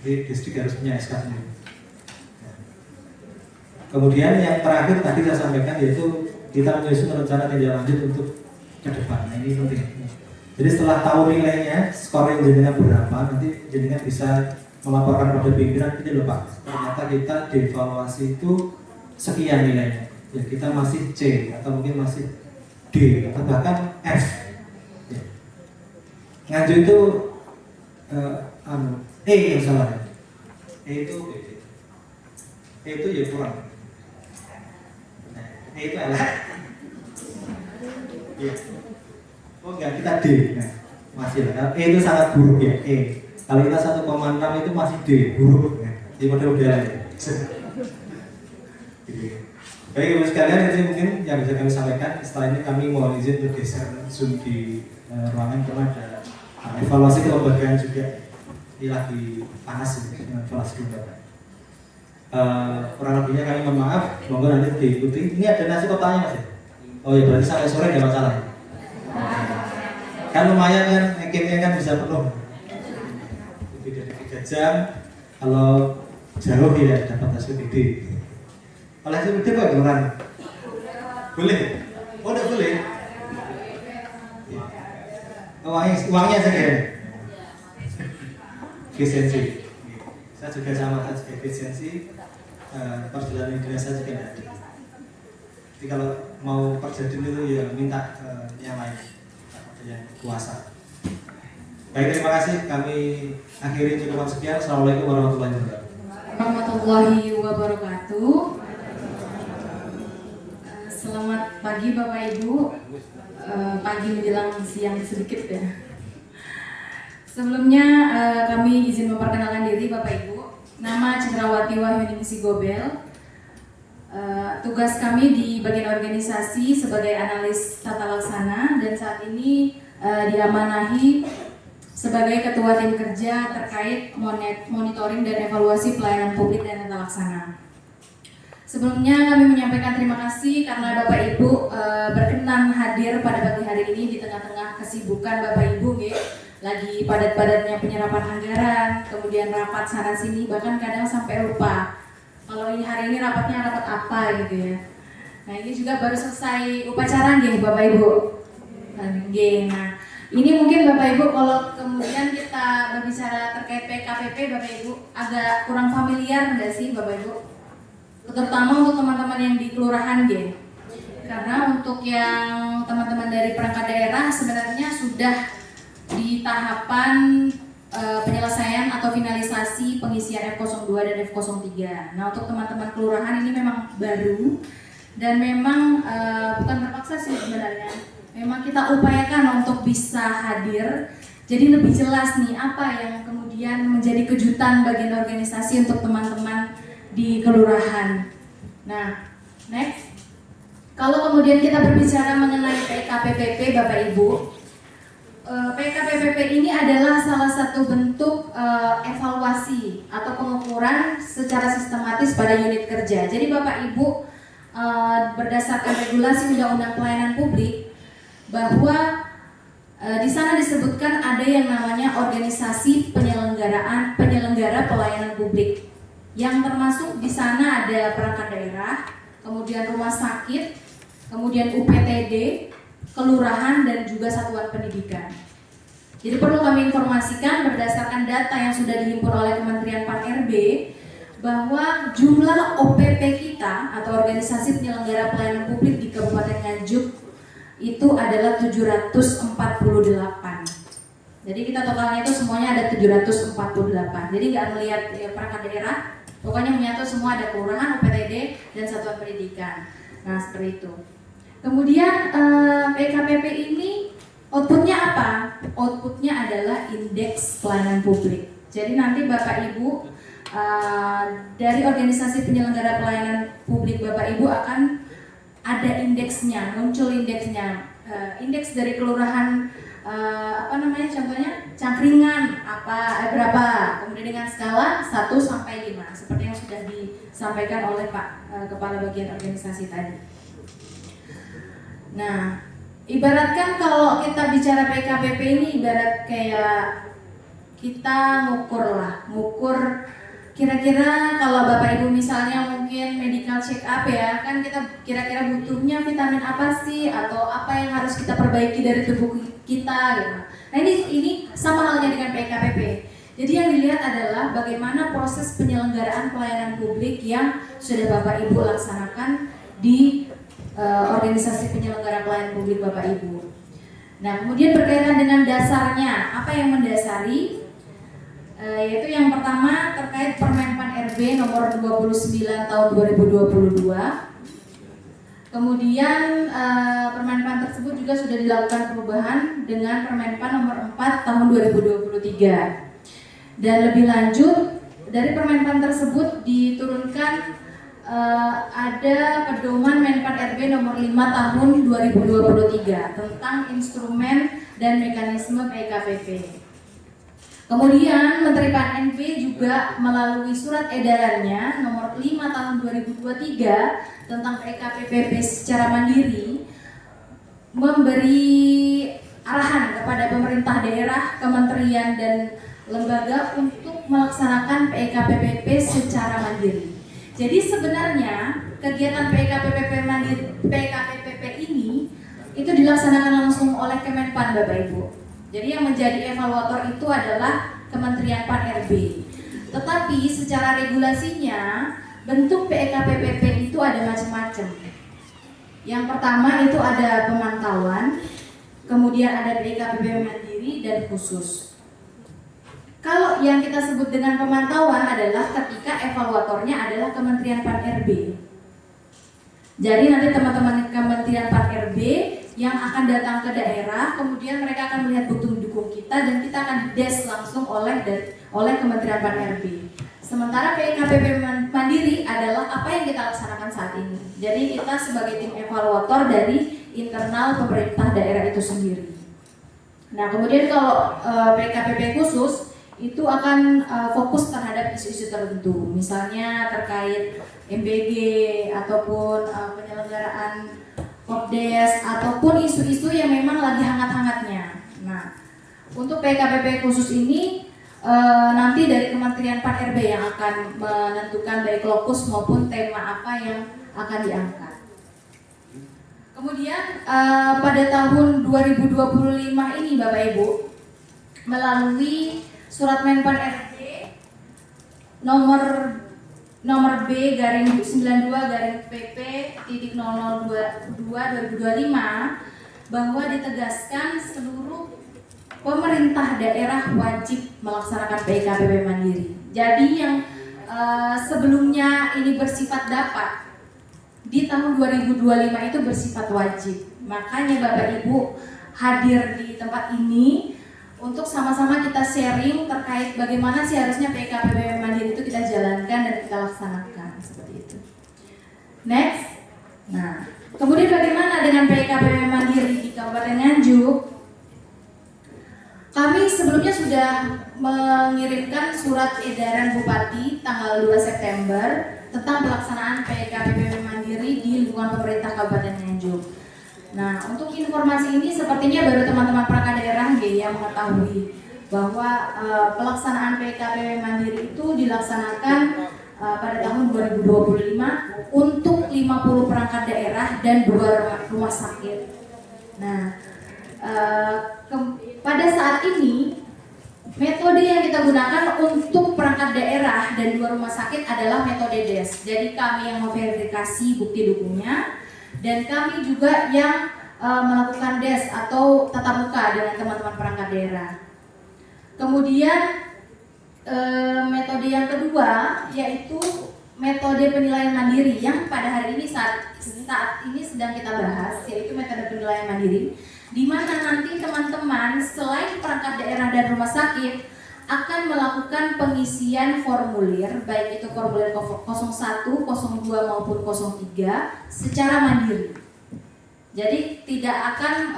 Jadi distrik harus punya SK sendiri. Kemudian yang terakhir tadi saya sampaikan yaitu kita menyusun rencana tindak lanjut untuk ke depan. Nah, ini penting. Jadi setelah tahu nilainya, scoring jenengan berapa, nanti jenengan bisa melaporkan pada pimpinan ini loh Pak. Ternyata kita dievaluasi itu sekian nilainya. Ya kita masih C atau mungkin masih D atau bahkan F. Ya. Nganjuk itu E yang salah. E itu ya kurang. E itu elek. Iya. Oh enggak, kita D. Nah, masih lah. E itu sangat buruk ya. E. Kalau kita 1,6 itu masih D, buruk. Nah, di model-model lain. Baik ibu sekalian, itu mungkin yang bisa kami sampaikan. Setelah ini kami mohon izin untuk geser zoom di ruangan karena ada evaluasi kelembagaan juga. Ini lagi panas dengan evaluasi kelembagaan. Kurang lebihnya kami mohon maaf, monggo nanti diikuti. Ini ada nasi kotaknya Mas ya? Oh ya, berarti sampai sore nggak masalah. Kan lumayan kan, ekipnya kan bisa penuh. Lebih dari 3 jam, kalau jauh ya dapat hasil gede. Kalau hasil gede kok kurang? Boleh? Oh udah boleh? Uangnya saja. Efisiensi. Saya juga sama saja efisiensi. Perjalanan dinas saya juga tidak ada. Jadi kalau mau perjalanan itu ya minta yang lain, yang kuasa. Baik, terima kasih. Kami akhiri cukup sekian. Assalamualaikum warahmatullahi wabarakatuh. Warahmatullahi wabarakatuh. Selamat pagi Bapak Ibu. Pagi menjelang siang sedikit ya. Sebelumnya kami izin memperkenalkan diri Bapak Ibu. Nama Cendrawati Wahyuningsi Gobel. Tugas kami di bagian organisasi sebagai analis tata laksana dan saat ini diamanahi sebagai ketua tim kerja terkait monitoring dan evaluasi pelayanan publik dan tata laksana. Sebelumnya kami menyampaikan terima kasih karena Bapak Ibu berkenan hadir pada pagi hari ini di tengah-tengah kesibukan Bapak Ibu lagi padat-padatnya penyerapan anggaran, kemudian rapat sana sini, bahkan kadang sampai lupa kalau ini hari ini rapatnya rapat apa gitu ya. Nah ini juga baru selesai upacara nih Bapak Ibu. Nah ini mungkin Bapak Ibu kalau kemudian kita berbicara terkait PKPP Bapak Ibu agak kurang familiar nggak sih Bapak Ibu? Terutama untuk teman-teman yang di kelurahan gitu. Karena untuk yang teman-teman dari perangkat daerah sebenarnya sudah di tahapan penyelesaian atau finalisasi pengisian F02 dan F03. Nah untuk teman-teman kelurahan ini memang baru dan memang bukan terpaksa sih sebenarnya. Memang kita upayakan untuk bisa hadir. Jadi lebih jelas nih apa yang kemudian menjadi kejutan bagian organisasi untuk teman-teman di kelurahan. Nah, next. Kalau kemudian kita berbicara mengenai PKPPP Bapak Ibu, PKPPP ini adalah salah satu bentuk evaluasi atau pengukuran secara sistematis pada unit kerja. Jadi Bapak Ibu berdasarkan regulasi Undang-Undang Pelayanan Publik bahwa di sana disebutkan ada yang namanya organisasi penyelenggara pelayanan publik, yang termasuk di sana ada perangkat daerah, kemudian rumah sakit, kemudian UPTD, kelurahan dan juga satuan pendidikan. Jadi perlu kami informasikan berdasarkan data yang sudah dihimpun oleh Kementerian Pan-RB bahwa jumlah OPP kita atau organisasi penyelenggara pelayanan publik di Kabupaten Nganjuk itu adalah 748. Jadi kita totalnya itu semuanya ada 748. Jadi nggak melihat ya, perangkat daerah, pokoknya menyatu semua, ada kelurahan, UPTD, dan satuan pendidikan. Nah seperti itu. Kemudian PKPP ini outputnya apa? Outputnya adalah indeks pelayanan publik. Jadi nanti Bapak Ibu dari organisasi penyelenggara pelayanan publik Bapak Ibu akan ada indeksnya, muncul indeksnya. Indeks dari kelurahan contohnya Cangkringan berapa, kemudian dengan skala 1 sampai 5 seperti yang sudah disampaikan oleh Pak Kepala Bagian Organisasi tadi. Nah, ibaratkan kalau kita bicara PKPP ini ibarat kayak kita ngukur kira-kira kalau Bapak Ibu misalnya mungkin medical check up ya, kan kita kira-kira butuhnya vitamin apa sih atau apa yang harus kita perbaiki dari tubuh kita gitu. Nah ini sama halnya dengan PKPP. Jadi yang dilihat adalah bagaimana proses penyelenggaraan pelayanan publik yang sudah Bapak Ibu laksanakan di organisasi penyelenggara pelayanan publik Bapak Ibu. Nah kemudian berkaitan dengan dasarnya, apa yang mendasari? Yaitu yang pertama terkait Permenpan RB nomor 29 tahun 2022. Kemudian Permenpan tersebut juga sudah dilakukan perubahan dengan Permenpan nomor 4 tahun 2023. Dan lebih lanjut dari Permenpan tersebut diturunkan ada pedoman Menpan RB nomor 5 tahun 2023 tentang instrumen dan mekanisme PKPP. Kemudian Menteri PAN NP juga melalui surat edarannya nomor 5 tahun 2023 tentang PKPP secara mandiri memberi arahan kepada pemerintah daerah, kementerian dan lembaga untuk melaksanakan PKPP secara mandiri. Jadi sebenarnya kegiatan PKPP ini itu dilaksanakan langsung oleh Kemenpan Bapak Ibu. Jadi yang menjadi evaluator itu adalah Kementerian PAN RB. Tetapi secara regulasinya bentuk PKPP itu ada macam-macam. Yang pertama itu ada pemantauan, kemudian ada PKPP mandiri dan khusus. Kalau yang kita sebut dengan pemantauan adalah ketika evaluatornya adalah Kementerian PAN RB. Jadi nanti teman-teman Kementerian PAN RB yang akan datang ke daerah, kemudian mereka akan melihat butuh dukung kita dan kita akan dides langsung oleh Kementerian PAN RB. Sementara PKPP mandiri adalah apa yang kita laksanakan saat ini. Jadi kita sebagai tim evaluator dari internal pemerintah daerah itu sendiri. Nah kemudian kalau PKPP khusus itu akan fokus terhadap isu-isu tertentu, misalnya terkait MBG ataupun penyelenggaraan Kopdes ataupun isu-isu yang memang lagi hangat-hangatnya. Nah, untuk PKPP khusus ini nanti dari Kementerian PAN RB yang akan menentukan baik lokus maupun tema apa yang akan diangkat. Kemudian pada tahun 2025 ini Bapak Ibu melalui Surat Menpan RB nomor B garing 92 garing PP titik 0022 2025 bahwa ditegaskan seluruh pemerintah daerah wajib melaksanakan PKPP mandiri. Jadi yang sebelumnya ini bersifat dapat, di tahun 2025 itu bersifat wajib. Makanya Bapak Ibu hadir di tempat ini untuk sama-sama kita sharing terkait bagaimana sih harusnya PKPP mandiri itu kita jalankan dan kita laksanakan seperti itu. Next. Nah, kemudian bagaimana dengan PKPP mandiri di Kabupaten Nganjuk? Kami sebelumnya sudah mengirimkan surat edaran Bupati tanggal 2 September tentang pelaksanaan PKPP mandiri di lingkungan pemerintah Kabupaten Nganjuk. Nah, untuk informasi ini sepertinya baru teman-teman perangkat daerah yang mengetahui bahwa pelaksanaan PKPP mandiri itu dilaksanakan pada tahun 2025 untuk 50 perangkat daerah dan 2 rumah sakit. Nah, pada saat ini metode yang kita gunakan untuk perangkat daerah dan 2 rumah sakit adalah metode DES. Jadi kami yang memverifikasi bukti dukungnya dan kami juga yang melakukan des atau tatap muka dengan teman-teman perangkat daerah. Kemudian metode yang kedua yaitu metode penilaian mandiri yang pada hari ini saat ini sedang kita bahas, yaitu metode penilaian mandiri, di mana nanti teman-teman selain perangkat daerah dan rumah sakit akan melakukan pengisian formulir, baik itu formulir 01, 02 maupun 03 secara mandiri. Jadi tidak akan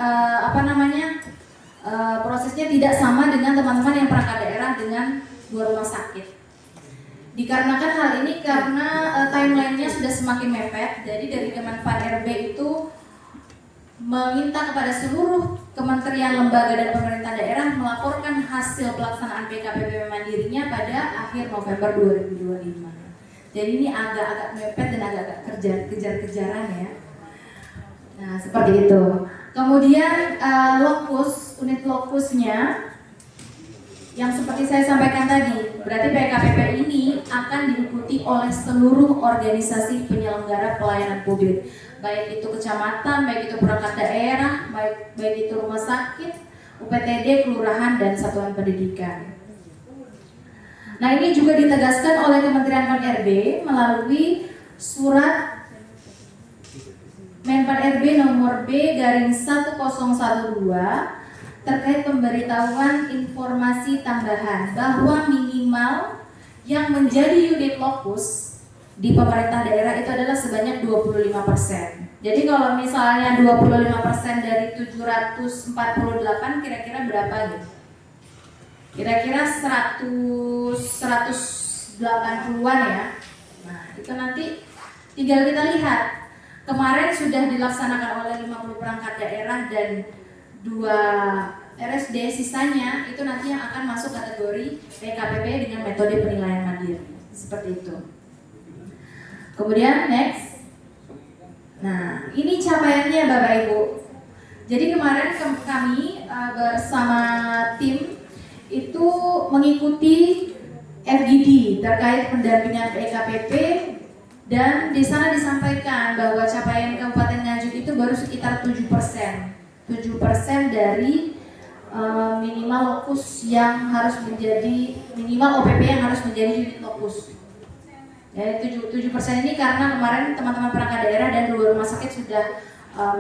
prosesnya tidak sama dengan teman-teman yang perangkat daerah dengan dua rumah sakit. Dikarenakan hal ini karena timelinenya sudah semakin mepet, jadi dari Kemenpan RB itu meminta kepada seluruh kementerian, lembaga, dan pemerintah daerah melaporkan hasil pelaksanaan PKPP mandirinya pada akhir November 2025. Jadi ini agak-agak mepet dan agak-agak kejar-kejaran ya. Nah, seperti itu. Kemudian unit lokusnya yang seperti saya sampaikan tadi, berarti PKPP ini akan diikuti oleh seluruh organisasi penyelenggara pelayanan publik, baik itu kecamatan, baik itu perangkat daerah, baik itu rumah sakit, UPTD, kelurahan, dan satuan pendidikan. Nah, ini juga ditegaskan oleh Kementerian Pan-RB melalui surat Menpan RB nomor B/1012 terkait pemberitahuan informasi tambahan bahwa minimal yang menjadi unit lokus di pemerintah daerah itu adalah sebanyak 25%. Jadi kalau misalnya 25% dari 748 kira-kira berapa gitu? Kira-kira 180-an ya. Nah, itu nanti tinggal kita lihat. Kemarin sudah dilaksanakan oleh 50 perangkat daerah dan 2 RSD, sisanya itu nanti yang akan masuk kategori PKPP dengan metode penilaian mandiri. Seperti itu. Kemudian next. Nah, ini capaiannya Bapak Ibu. Jadi kemarin kami bersama tim itu mengikuti FGD terkait pendampingan PKPP, dan di sana disampaikan bahwa capaian Kabupaten Nganjuk itu baru sekitar 7%. 7% dari minimal lokus yang harus menjadi minimal OPP yang harus menjadi unit lokus. Ya, 7% ini karena kemarin teman-teman perangkat daerah dan 2 rumah sakit sudah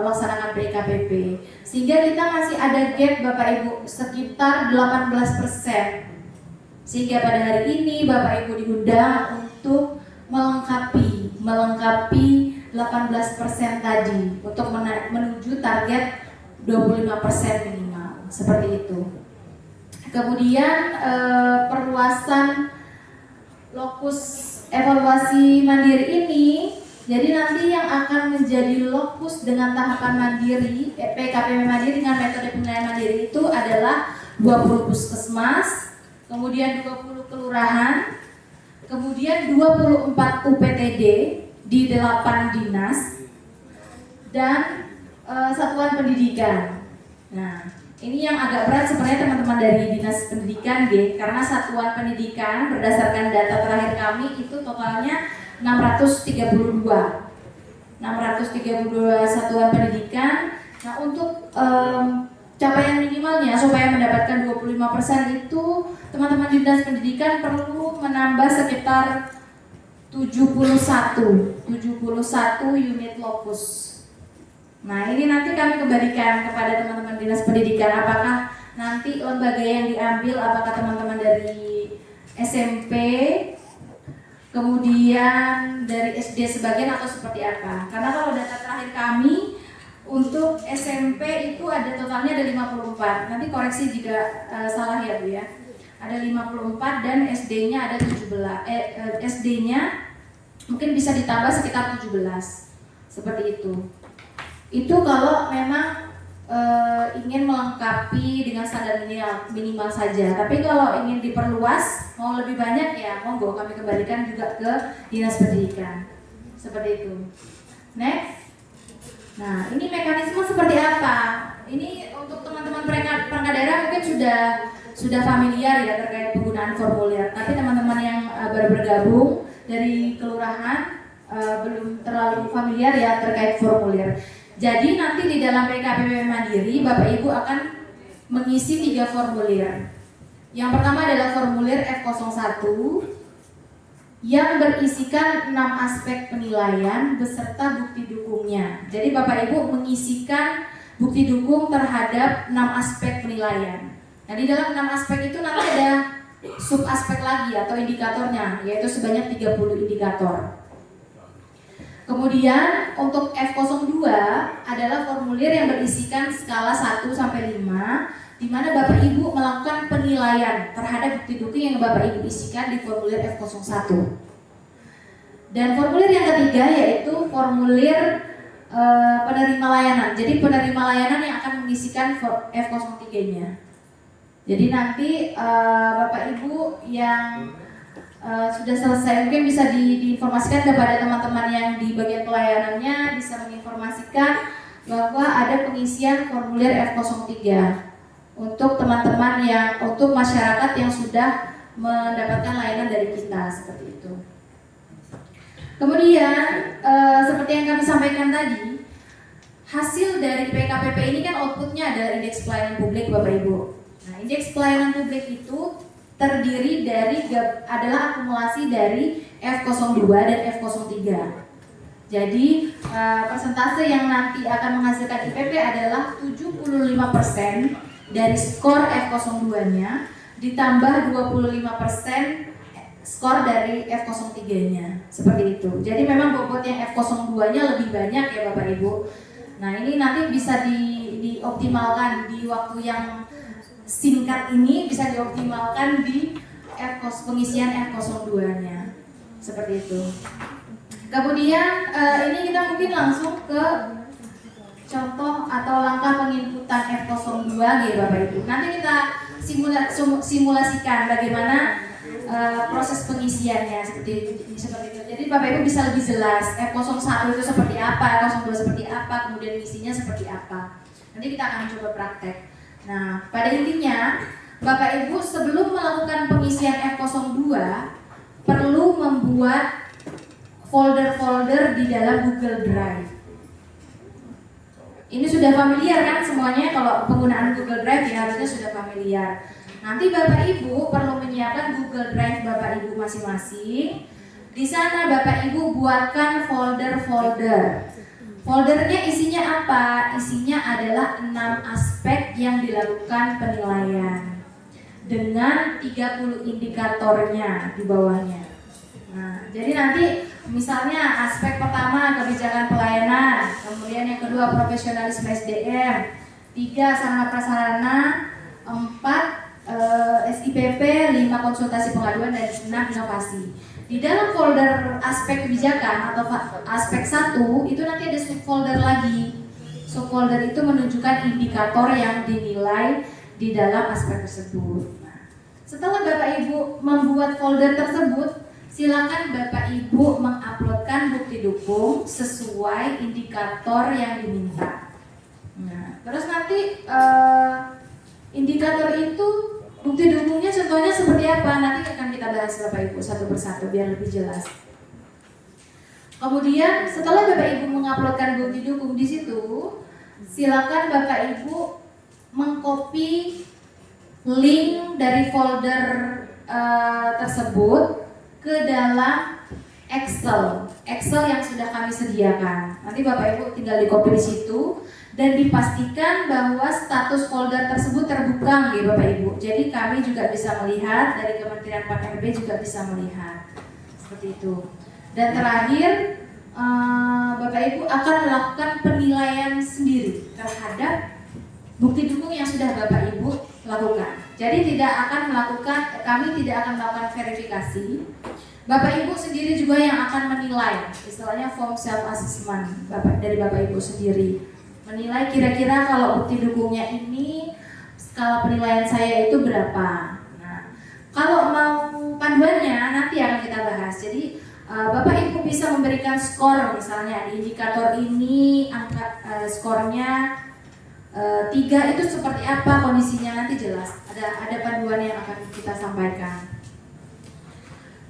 melaksanakan PKPP. Sehingga kita masih ada gap Bapak Ibu sekitar 18%. Sehingga pada hari ini Bapak Ibu diundang untuk melengkapi 18% tadi untuk menuju target 25% minimal, seperti itu. Kemudian perluasan lokus evaluasi mandiri ini, jadi nanti yang akan menjadi lokus dengan tahapan mandiri, PKPP mandiri dengan metode penilaian mandiri itu adalah 20 puskesmas, kemudian 20 kelurahan, kemudian 24 UPTD di 8 dinas, dan satuan pendidikan. Nah, ini yang agak berat sebenarnya teman-teman dari dinas pendidikan karena satuan pendidikan berdasarkan data terakhir kami itu totalnya 632 satuan pendidikan. Nah, untuk capaian minimalnya supaya mendapatkan 25% itu teman-teman dinas pendidikan perlu menambah sekitar 71 unit lokus. Nah, ini nanti kami kembalikan kepada teman-teman dinas pendidikan apakah nanti lembaga yang diambil, apakah teman-teman dari SMP, kemudian dari SD sebagian atau seperti apa. Karena kalau data terakhir kami untuk SMP itu ada totalnya ada 54. Nanti koreksi jika salah ya Bu ya. Ada 54 dan SD-nya ada 17. SD-nya mungkin bisa ditambah sekitar 17. Seperti itu. Itu kalau memang ingin melengkapi dengan standar minimal saja. Tapi kalau ingin diperluas, mau lebih banyak ya monggo kami kembalikan juga ke dinas pendidikan. Seperti itu. Next. Nah, ini mekanisme seperti apa? Ini untuk teman-teman perangkat daerah mungkin sudah familiar ya terkait penggunaan formulir. Tapi teman-teman yang baru bergabung dari kelurahan belum terlalu familiar ya terkait formulir. Jadi nanti di dalam PKPP Mandiri Bapak Ibu akan mengisi 3 formulir. Yang pertama adalah formulir F01 yang berisikan 6 aspek penilaian beserta bukti dukungnya. Jadi Bapak Ibu mengisikan bukti dukung terhadap 6 aspek penilaian. Nah, di dalam 6 aspek itu nanti ada sub aspek lagi atau indikatornya, yaitu sebanyak 30 indikator. Kemudian untuk F02 adalah formulir yang berisikan skala 1 sampai 5, di mana Bapak Ibu melakukan penilaian terhadap bukti dukung yang Bapak Ibu isikan di formulir F01. Dan formulir yang ketiga yaitu formulir penerima layanan. Jadi penerima layanan yang akan mengisikan F03-nya. Jadi nanti Bapak Ibu yang sudah selesai mungkin bisa diinformasikan kepada teman-teman yang di bagian pelayanannya, bisa menginformasikan bahwa ada pengisian formulir F03 untuk teman-teman untuk masyarakat yang sudah mendapatkan layanan dari kita, seperti itu. Kemudian seperti yang kami sampaikan tadi, hasil dari PKPP ini kan outputnya adalah indeks pelayanan publik Bapak Ibu. Nah, indeks pelayanan publik itu terdiri adalah akumulasi dari F02 dan F03. Jadi persentase yang nanti akan menghasilkan IPP adalah 75% dari skor F02-nya ditambah 25% skor dari F03-nya, seperti itu. Jadi memang bobot yang F02-nya lebih banyak ya Bapak Ibu. Nah, ini nanti bisa dioptimalkan di waktu yang singkat ini, bisa dioptimalkan di pengisian F02-nya, seperti itu. Kemudian ini kita mungkin langsung ke contoh atau langkah penginputan F02 gitu Bapak Ibu. Nanti kita simulasikan bagaimana proses pengisiannya seperti itu. Jadi Bapak Ibu bisa lebih jelas F01 itu seperti apa, F02 seperti apa, kemudian isinya seperti apa. Nanti kita akan coba praktek. Nah, pada intinya Bapak Ibu sebelum melakukan pengisian F02 perlu membuat folder-folder di dalam Google Drive. Ini sudah familiar kan semuanya, kalau penggunaan Google Drive ya harusnya sudah familiar. Nanti Bapak Ibu perlu menyiapkan Google Drive Bapak Ibu masing-masing. Di sana Bapak Ibu buatkan folder-folder. Foldernya isinya apa? Isinya adalah 6 aspek yang dilakukan penilaian dengan 30 indikatornya di bawahnya. Nah, jadi nanti misalnya aspek pertama kebijakan pelayanan, kemudian yang kedua profesionalisme SDM, 3 sarana prasarana, 4 SIPP, 5 konsultasi pengaduan, dan 6 inovasi. Di dalam folder aspek kebijakan atau aspek 1 itu nanti ada subfolder lagi. Subfolder itu menunjukkan indikator yang dinilai di dalam aspek tersebut. Nah, setelah Bapak Ibu membuat folder tersebut, silakan Bapak Ibu menguploadkan bukti dukung sesuai indikator yang diminta. Nah, terus nanti indikator itu bukti dukungnya contohnya seperti apa? Nanti akan kita bahas Bapak Ibu satu persatu biar lebih jelas. Kemudian setelah Bapak Ibu menguploadkan bukti dukung di situ, silakan Bapak Ibu mengcopy link dari folder tersebut ke dalam Excel yang sudah kami sediakan. Nanti Bapak Ibu tinggal di-copy di situ dan dipastikan bahwa status folder tersebut terbuka ya Bapak Ibu. Jadi kami juga bisa melihat, dari Kementerian PAN-RB juga bisa melihat. Seperti itu. Dan terakhir Bapak Ibu akan melakukan penilaian sendiri terhadap bukti dukung yang sudah Bapak Ibu lakukan. Jadi kami tidak akan melakukan verifikasi. Bapak Ibu sendiri juga yang akan menilai, istilahnya form self assessment dari Bapak Ibu sendiri. Menilai kira-kira kalau bukti dukungnya ini skala penilaian saya itu berapa. Nah, kalau mau panduannya nanti akan kita bahas. Jadi Bapak Ibu bisa memberikan skor, misalnya di indikator ini angka skornya 3 itu seperti apa kondisinya, nanti jelas. Ada panduan yang akan kita sampaikan.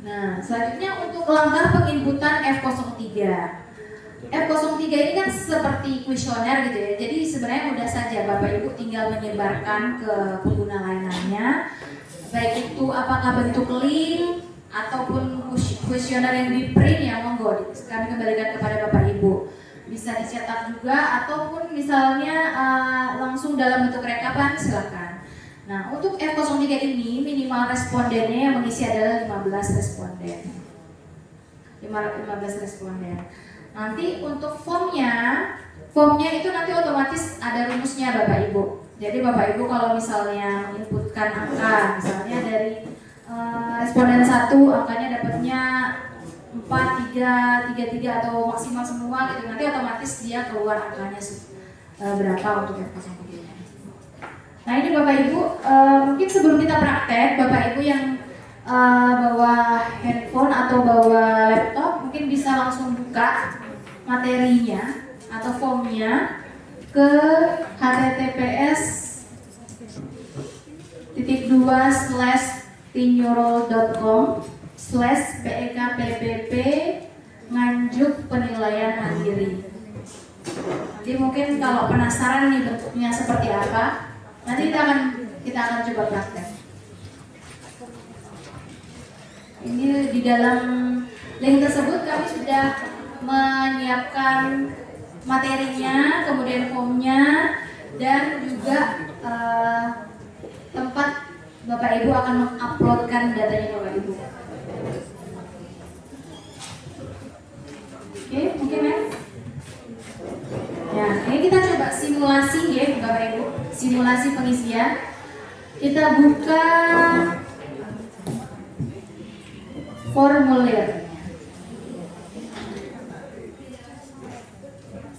Nah, selanjutnya untuk langkah penginputan F03. F03 ini kan seperti kuesioner gitu ya. Jadi sebenarnya mudah saja Bapak Ibu tinggal menyebarkan ke pengguna layanannya. Baik itu apakah bentuk link ataupun kuesioner yang di print ya monggo kami kembalikan kepada Bapak Ibu. Bisa dicetak juga ataupun misalnya langsung dalam bentuk rekapan silakan. Nah, untuk F03 ini minimal respondennya yang mengisi adalah 15 responden. 15 responden. Nanti untuk formnya itu nanti otomatis ada rumusnya Bapak Ibu. Jadi Bapak Ibu kalau misalnya menginputkan angka, misalnya dari responden 1 angkanya dapatnya 4, 3, 3 atau maksimal semua gitu, nanti otomatis dia keluar angkanya berapa untuk F03. Nah ini Bapak Ibu, mungkin sebelum kita praktek, Bapak Ibu yang bawa handphone atau bawa laptop mungkin bisa langsung buka materinya atau formnya ke https://tineural.com/pekppp Nganjuk penilaian mandiri. Nanti mungkin kalau penasaran nih bentuknya seperti apa, nanti kita akan coba praktek. Ini di dalam link tersebut kami sudah menyiapkan materinya, kemudian formnya, dan juga tempat Bapak Ibu akan menguploadkan datanya Bapak Ibu. Oke, mungkin ya. Ya, ini kita coba simulasi ya Bapak Ibu, simulasi pengisian. Kita buka formulir.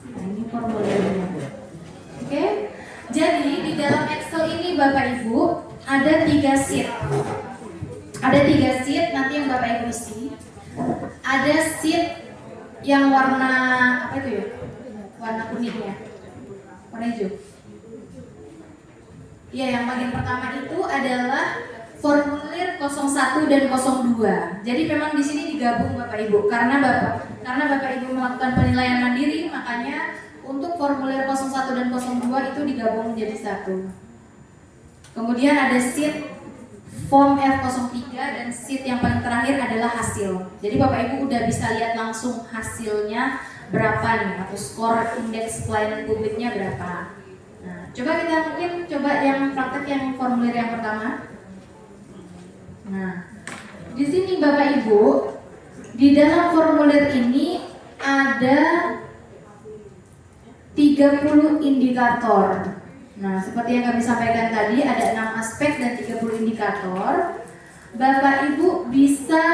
Nah, ini formulirnya. Oke. Jadi di dalam Excel ini Bapak Ibu ada 3 sheet. Ada 3 sheet nanti yang Bapak Ibu isi. Ada sheet yang warna apa itu ya? Warna kuningnya. Warna hijau. Iya, yang bagian pertama itu adalah formulir 01 dan 02. Jadi memang di sini digabung Bapak Ibu karena Bapak Ibu melakukan penilaian mandiri, makanya untuk formulir 01 dan 02 itu digabung menjadi satu. Kemudian ada sheet form F03 dan sheet yang paling terakhir adalah hasil. Jadi Bapak Ibu udah bisa lihat langsung hasilnya berapa nih atau skor indeks pelayanan publiknya berapa. Nah, coba kita coba yang praktek yang formulir yang pertama. Nah, di sini Bapak Ibu, di dalam formulir ini ada 30 indikator. Nah, seperti yang kami sampaikan tadi, ada 6 aspek dan 30 indikator. Bapak Ibu bisa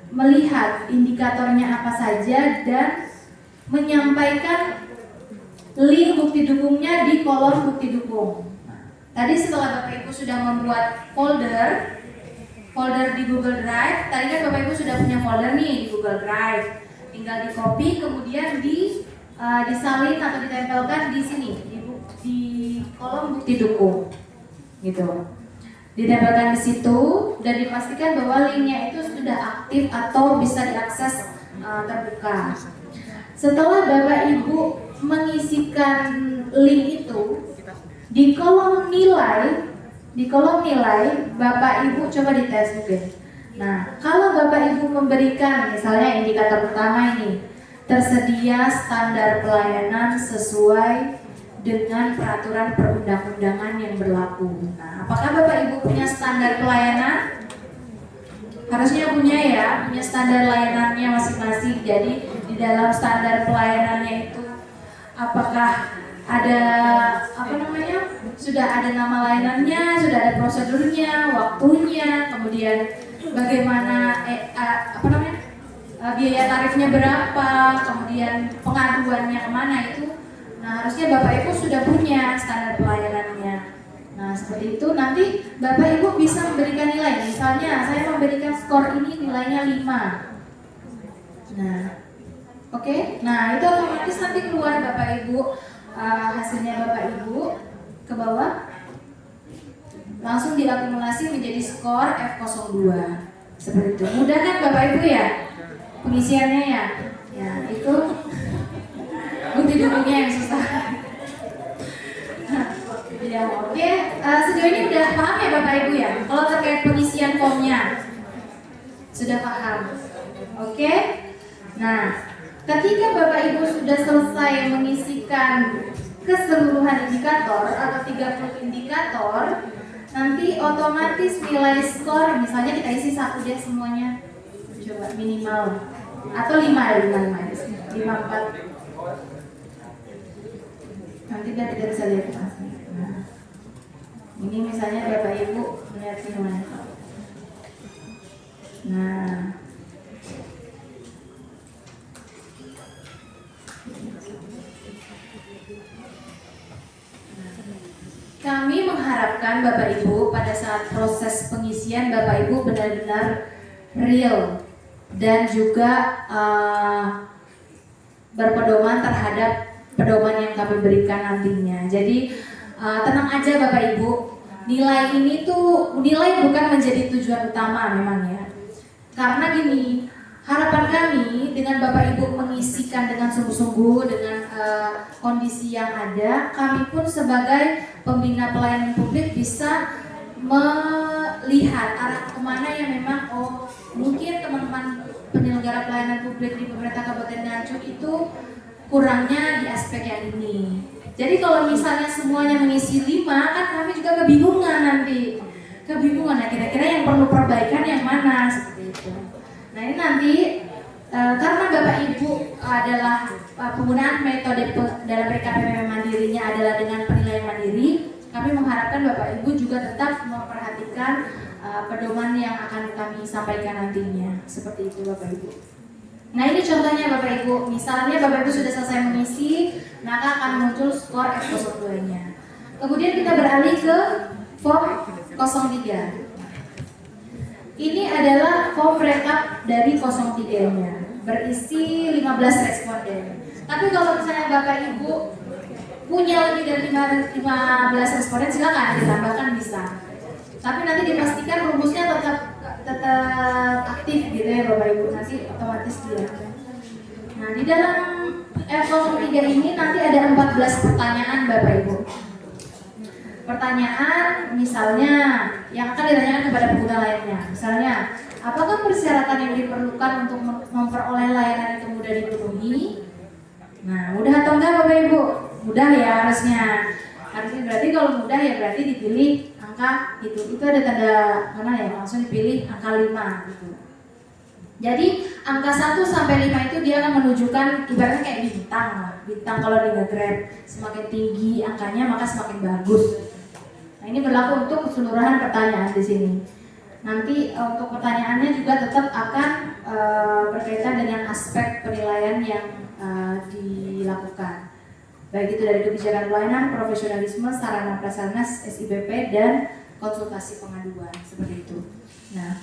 melihat indikatornya apa saja dan menyampaikan link bukti dukungnya di kolom bukti dukung. Tadi setelah Bapak Ibu sudah membuat folder di Google Drive, tadi kan Bapak Ibu sudah punya folder nih di Google Drive, tinggal di copy kemudian disalin atau ditempelkan di sini di kolom bukti dukung, gitu. Ditempelkan di situ dan dipastikan bahwa linknya itu sudah aktif atau bisa diakses terbuka. Setelah Bapak Ibu mengisikan link itu di kolom nilai Bapak Ibu coba dites mungkin. Nah, kalau Bapak Ibu memberikan misalnya indikator pertama ini tersedia standar pelayanan sesuai dengan peraturan perundang-undangan yang berlaku. Nah, apakah Bapak Ibu punya standar pelayanan? Harusnya punya standar layanannya masing-masing. Jadi di dalam standar pelayanannya itu apakah ada sudah ada nama layanannya, sudah ada prosedurnya, waktunya, kemudian bagaimana biaya tarifnya berapa, kemudian pengaduannya kemana itu. Nah, harusnya Bapak Ibu sudah punya standar pelayanannya. Nah, seperti itu nanti Bapak Ibu bisa memberikan nilai. Misalnya saya memberikan skor ini nilainya 5. Nah, oke. Nah, itu otomatis nanti keluar Bapak Ibu hasilnya Bapak Ibu ke bawah. Langsung diakumulasi menjadi skor F02. Seperti itu. Mudah kan Bapak Ibu ya? Pengisiannya ya. Ya, itu bukti dukungnya yang susah. Ya, oke. Sejauh ini udah paham ya Bapak Ibu ya? Kalau terkait pengisian formnya sudah paham. Oke. Nah, ketika Bapak Ibu sudah selesai mengisikan keseluruhan indikator atau 30 indikator, nanti otomatis nilai skor, misalnya kita isi 1 deh semuanya, coba minimal, atau 5 4. Nanti kita tidak bisa lihat Mas. Nah, ini misalnya Bapak Ibu melihat nilai. Nah, kami mengharapkan Bapak Ibu pada saat proses pengisian Bapak Ibu benar-benar real dan juga berpedoman terhadap pedoman yang kami berikan nantinya. Jadi tenang aja Bapak Ibu, nilai ini tuh nilai bukan menjadi tujuan utama memang ya. Karena gini, harapan kami dengan Bapak Ibu mengisikan dengan sungguh-sungguh dengan kondisi yang ada, kami pun sebagai pembina pelayanan publik bisa melihat arah kemana yang memang mungkin teman-teman penyelenggara pelayanan publik di pemerintah Kabupaten Nganjuk itu kurangnya di aspek yang ini. Jadi kalau misalnya semuanya mengisi 5, kan kami juga kebingungan nanti. Kebingungan, kira-kira yang perlu perbaikan yang mana seperti itu. Nah ini nanti karena Bapak Ibu adalah penggunaan metode dalam PKPP mandirinya adalah dengan penilaian mandiri, kami mengharapkan Bapak Ibu juga tetap memperhatikan pedoman yang akan kami sampaikan nantinya. Seperti itu Bapak Ibu. Nah ini contohnya Bapak Ibu, misalnya Bapak Ibu sudah selesai mengisi, maka akan muncul skor F02-nya. Kemudian kita beralih ke form 03. Ini adalah form rekap dari 03-nya, berisi 15 responden. Tapi kalau misalnya Bapak Ibu punya lebih dari 15 responden, silakan ditambahkan bisa. Tapi nanti dipastikan rumusnya tetap aktif gitu ya Bapak Ibu, nanti otomatis dia. Nah di dalam F03 ini nanti ada 14 pertanyaan Bapak Ibu. Pertanyaan misalnya yang akan ditanyakan kepada pengguna lainnya, misalnya apakah persyaratan yang diperlukan untuk memperoleh layanan itu mudah dipenuhi? Nah mudah atau enggak Bapak Ibu? Mudah ya harusnya berarti kalau mudah ya berarti dipilih angka itu ada tanda mana ya, langsung dipilih angka 5 gitu. Jadi angka 1 sampai 5 itu dia akan menunjukkan ibaratnya kayak bintang lah. Bintang kalau di Grab, semakin tinggi angkanya maka semakin bagus. Nah ini berlaku untuk keseluruhan pertanyaan di sini. Nanti untuk pertanyaannya juga tetap akan berkaitan dengan aspek penilaian yang dilakukan. Baik itu dari kebijakan pelayanan, profesionalisme, sarana prasarana, SIPP, dan konsultasi pengaduan, seperti itu. Nah,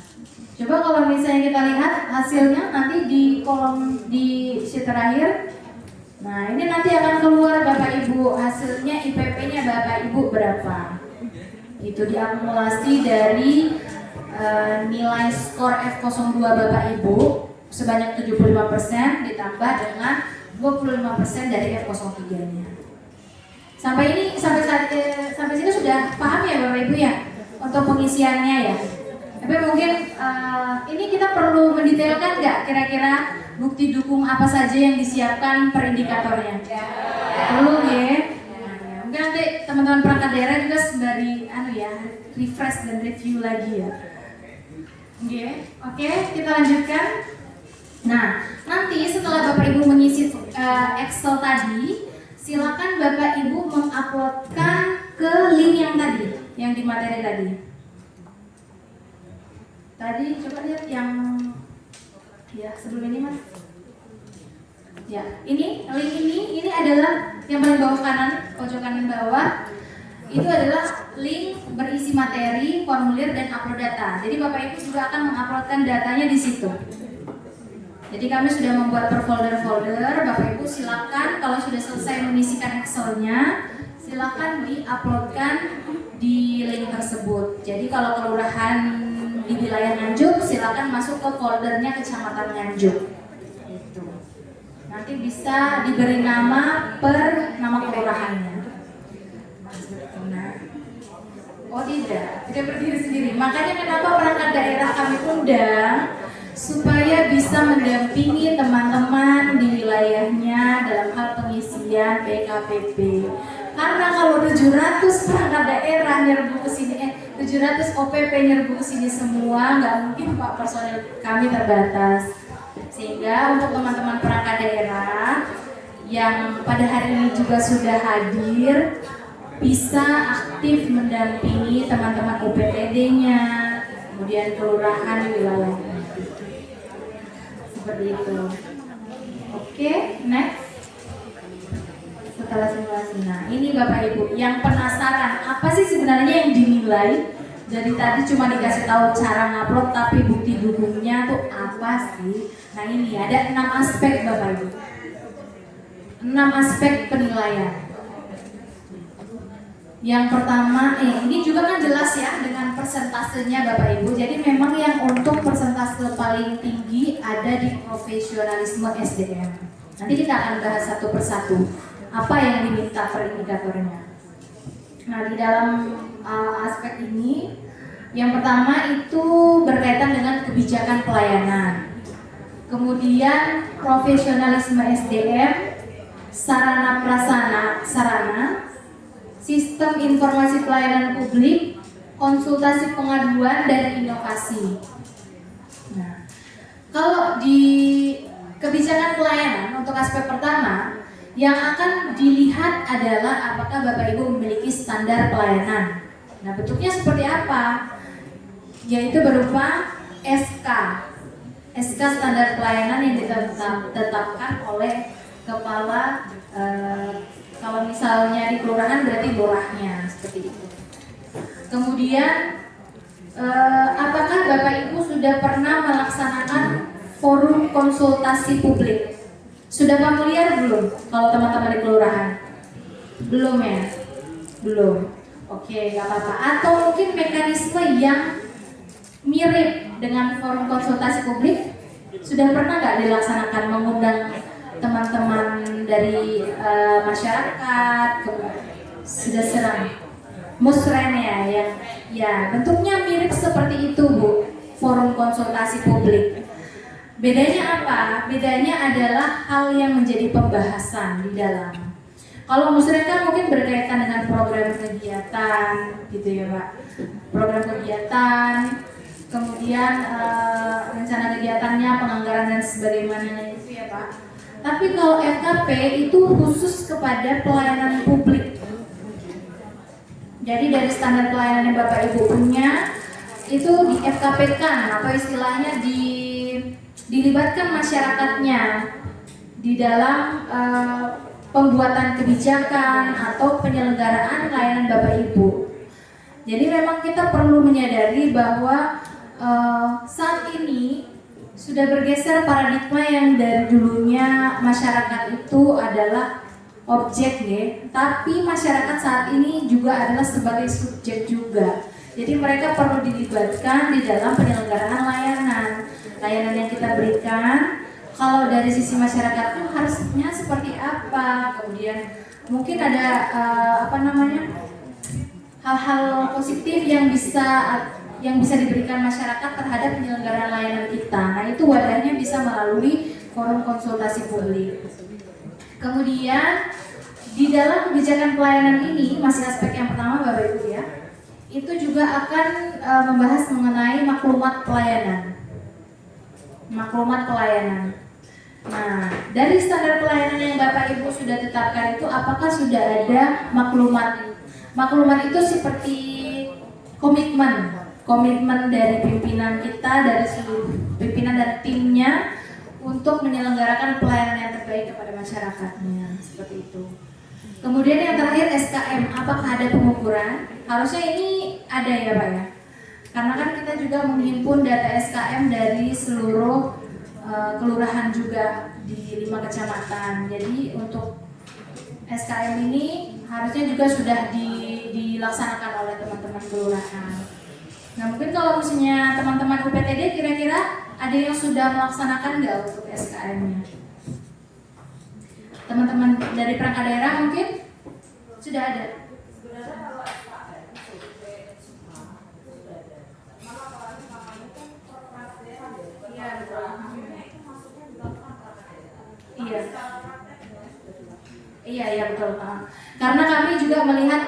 coba kalau misalnya kita lihat hasilnya nanti di kolom di sheet terakhir. Nah, ini nanti akan keluar Bapak Ibu hasilnya IPP-nya Bapak Ibu berapa. Itu diakumulasi dari nilai skor F02 Bapak Ibu sebanyak 75% ditambah dengan 25% dari F03-nya. Sampai sini sudah paham ya Bapak Ibu ya untuk pengisiannya ya. Tapi mungkin ini kita perlu mendetailkan nggak kira-kira bukti dukung apa saja yang disiapkan per indikatornya? Perlu ya. Mungkin nanti teman-teman perangkat daerah juga sembari refresh dan review lagi ya. Oke, kita lanjutkan. Nah, nanti setelah Bapak Ibu mengisi Excel tadi, silakan Bapak Ibu menguploadkan ke link yang tadi, yang di materi tadi. Tadi coba lihat yang ya sebelum ini Mas. Ya, ini link ini adalah yang paling bawah kanan, pojok kanan bawah. Itu adalah link berisi materi, formulir dan upload data. Jadi Bapak Ibu juga akan menguploadkan datanya di situ. Jadi kami sudah membuat per folder-folder. Bapak Ibu silakan kalau sudah selesai mengisikan Excel-nya, silakan di-uploadkan di link tersebut. Jadi kalau kelurahan di wilayah Nganjuk, silakan masuk ke foldernya Kecamatan Nganjuk. Itu. Nanti nanti bisa diberi nama per nama kelurahannya. Nah, oh tidak berdiri sendiri. Makanya kenapa perangkat daerah kami undang supaya bisa mendampingi teman-teman di wilayahnya dalam hal pengisian PKPP. Karena kalau 700 perangkat daerah nyerbu ke sini, 700 OPP nyerbu ke sini semua, nggak mungkin Pak, personil kami terbatas. Sehingga untuk teman-teman perangkat daerah yang pada hari ini juga sudah hadir, bisa aktif mendampingi teman-teman UPTD-nya, kemudian kelurahan di wilayahnya. Seperti itu. Oke, next. Setelah simulasi. Nah, ini Bapak Ibu yang penasaran apa sih sebenarnya yang dinilai? Dari tadi cuma dikasih tahu cara ngupload, tapi bukti dukungnya tuh apa sih? Nah, ini ada 6 aspek Bapak Ibu. 6 aspek penilaian. Yang pertama, ini juga kan jelas ya dengan persentasenya Bapak Ibu. Jadi memang yang untuk persentase paling tinggi ada di profesionalisme SDM. Nanti kita akan bahas satu persatu apa yang diminta per indikatornya. Nah, di dalam aspek ini, yang pertama itu berkaitan dengan kebijakan pelayanan. Kemudian profesionalisme SDM, sarana prasarana, sistem informasi pelayanan publik, konsultasi pengaduan, dan inovasi. Nah, kalau di kebijakan pelayanan untuk aspek pertama, yang akan dilihat adalah apakah Bapak Ibu memiliki standar pelayanan. Nah, bentuknya seperti apa? Yaitu berupa SK standar pelayanan yang ditetapkan oleh kepala, kalau misalnya di kelurahan berarti lurahnya, seperti itu. Kemudian apakah Bapak Ibu sudah pernah melaksanakan forum konsultasi publik? Sudah familiar belum kalau teman-teman di kelurahan? Belum ya? Belum. Oke, gak apa-apa. Atau mungkin mekanisme yang mirip dengan forum konsultasi publik sudah pernah nggak dilaksanakan, mengundang teman-teman dari masyarakat? Sudah sering musren ya, bentuknya mirip seperti itu Bu, forum konsultasi publik. Bedanya apa? Bedanya adalah hal yang menjadi pembahasan di dalam. Kalau musren kan mungkin berkaitan dengan program kegiatan gitu ya Pak, program kegiatan, kemudian rencana kegiatannya, penganggaran dan sebagainya itu ya Pak. Tapi kalau FKP itu khusus kepada pelayanan publik. Jadi dari standar pelayanan yang Bapak Ibu punya itu di FKP-kan atau istilahnya dilibatkan masyarakatnya di dalam pembuatan kebijakan atau penyelenggaraan layanan Bapak Ibu. Jadi memang kita perlu menyadari bahwa saat ini sudah bergeser paradigma yang dari dulunya masyarakat itu adalah objek ya, tapi masyarakat saat ini juga adalah sebagai subjek juga. Jadi mereka perlu dilibatkan di dalam penyelenggaraan layanan yang kita berikan. Kalau dari sisi masyarakat itu harusnya seperti apa? Kemudian mungkin ada hal-hal positif yang bisa diberikan masyarakat terhadap penyelenggaraan layanan kita. Nah, itu wadahnya bisa melalui forum konsultasi publik. Kemudian di dalam kebijakan pelayanan ini, masih aspek yang pertama Bapak Ibu ya, itu juga akan membahas mengenai maklumat pelayanan. Nah, dari standar pelayanan yang Bapak Ibu sudah tetapkan itu, apakah sudah ada maklumat? Maklumat itu seperti komitmen dari pimpinan kita, dari seluruh pimpinan dan timnya untuk menyelenggarakan pelayanan yang terbaik kepada masyarakatnya, seperti itu. Kemudian yang terakhir SKM, apakah ada pengukuran? Harusnya ini ada ya Pak ya, karena kan kita juga menghimpun data SKM dari seluruh kelurahan juga di 5 kecamatan. Jadi untuk SKM ini harusnya juga sudah dilaksanakan oleh teman-teman kelurahan. Nah, mungkin kalau misalnya teman-teman UPTD kira-kira ada yang sudah melaksanakan nggak untuk SKM-nya? Teman-teman dari perangkat daerah mungkin sudah ada. Iya, betul. Iya. Iya betul. Karena kami juga melihat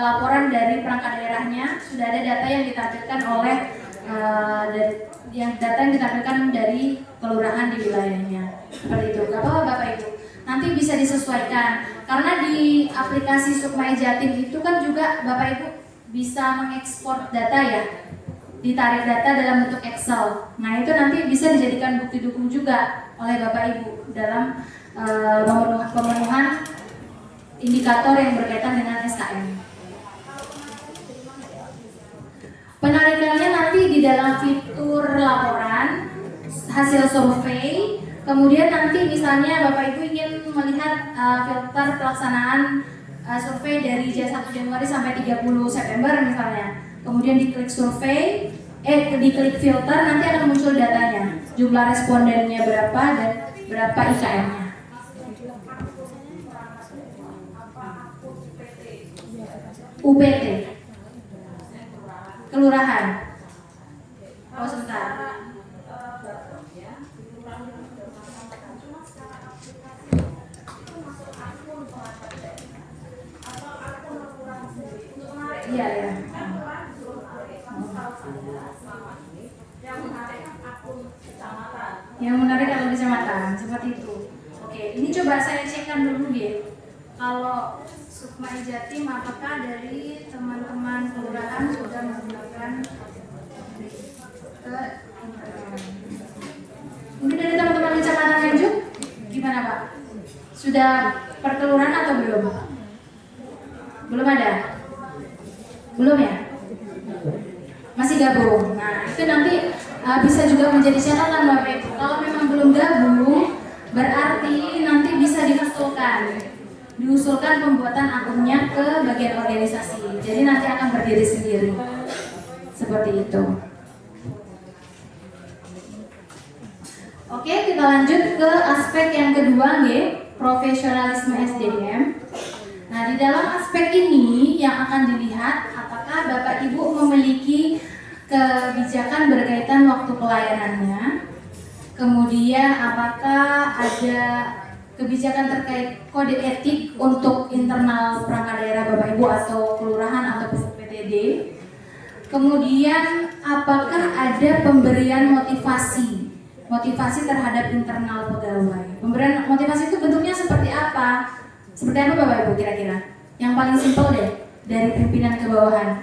laporan dari perangkat daerahnya, sudah ada data yang ditampilkan oleh data yang ditampilkan dari kelurahan di wilayahnya. Seperti itu. Bapak Ibu, nanti bisa disesuaikan. Karena di aplikasi Sukma Jatim itu kan juga Bapak Ibu bisa mengekspor data ya, ditarik data dalam bentuk Excel. Nah itu nanti bisa dijadikan bukti dukung juga oleh Bapak Ibu dalam pemenuhan indikator yang berkaitan dengan SKM. Penarikannya nanti di dalam fitur laporan hasil survei. Kemudian nanti misalnya Bapak Ibu ingin melihat filter pelaksanaan survei dari 1 Januari sampai 30 September misalnya. Kemudian diklik survei, diklik filter, nanti akan muncul datanya. Jumlah respondennya berapa dan berapa IKM-nya. UPT kelurahan. Oh sebentar. Iya. Yang menarik kalau kecamatan seperti itu. Oke, ini coba saya cekkan dulu dia. Kalau Sukma Jatim apakah dari teman-teman kelurahan sudah menggunakan mungkin dari teman-teman kecamatan Nganjuk gimana Pak? Sudah perkelurahan atau belum? Belum ada? Belum ya? Masih gabung. Nah itu nanti bisa juga menjadi catatan Bapak Ibu. Kalau memang belum gabung berarti nanti bisa diusulkan pembuatan akunnya ke bagian organisasi. Jadi nanti akan berdiri sendiri. Seperti itu. Oke, kita lanjut ke aspek yang kedua, profesionalisme SDM. Nah, di dalam aspek ini yang akan dilihat apakah Bapak Ibu memiliki kebijakan berkaitan waktu pelayanannya. Kemudian apakah ada kebijakan terkait kode etik untuk internal perangkat daerah Bapak Ibu atau kelurahan atau PTD. Kemudian apakah ada pemberian motivasi terhadap internal pegawai. Pemberian motivasi itu bentuknya seperti apa? Seperti apa Bapak Ibu kira-kira? Yang paling simpel deh dari pimpinan ke bawahan.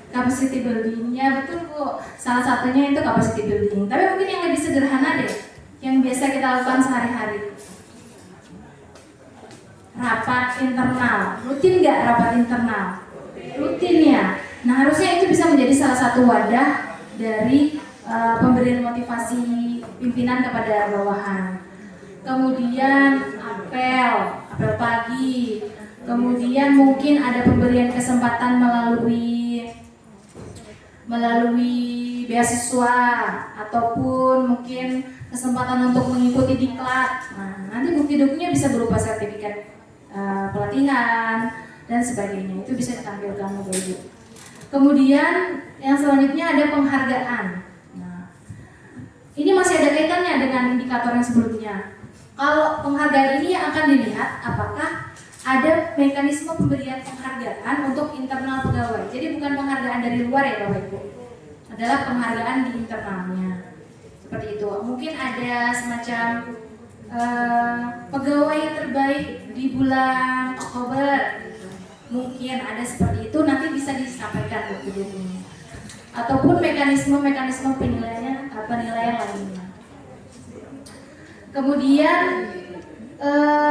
Capacity building-nya betul Bu. Salah satunya itu capacity building. Tapi mungkin yang lebih sederhana deh, yang biasa kita lakukan sehari-hari. Rapat internal. Rutin nggak rapat internal? Rutin ya. Nah harusnya itu bisa menjadi salah satu wadah dari pemberian motivasi pimpinan kepada bawahan. Kemudian apel pagi. Kemudian mungkin ada pemberian kesempatan melalui beasiswa ataupun mungkin kesempatan untuk mengikuti diklat. Nah, nanti bukti dukungnya bisa berupa sertifikat pelatihan dan sebagainya. Itu bisa ditampilkan Bapak Ibu. Kemudian yang selanjutnya ada penghargaan. Nah, ini masih ada kaitannya dengan indikator yang sebelumnya. Kalau penghargaan ini akan dilihat apakah ada mekanisme pemberian penghargaan untuk internal pegawai. Jadi bukan penghargaan dari luar ya Bapak Ibu. Adalah penghargaan di internalnya. Seperti itu. Mungkin ada semacam pegawai terbaik di bulan Oktober. Mungkin ada seperti itu, nanti bisa disampaikan bukti dukungnya. Ataupun mekanisme penilaian lainnya. Kemudian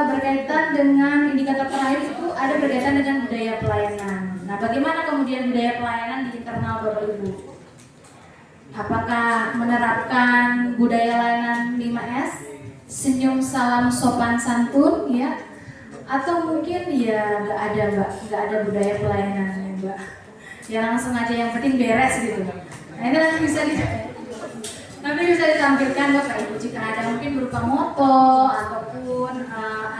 berkaitan dengan indikator terakhir itu ada berkaitan dengan budaya pelayanan. Nah, bagaimana kemudian budaya pelayanan di internal Bapak Ibu? Apakah menerapkan budaya layanan 5S, senyum, salam, sopan, santun, ya? Atau mungkin ya nggak ada budaya pelayanannya Mbak. Ya langsung aja yang penting beres gitu. Nah itu nanti bisa Nanti bisa ditampilkan Bapak Ibu jika ada mungkin berupa moto ataupun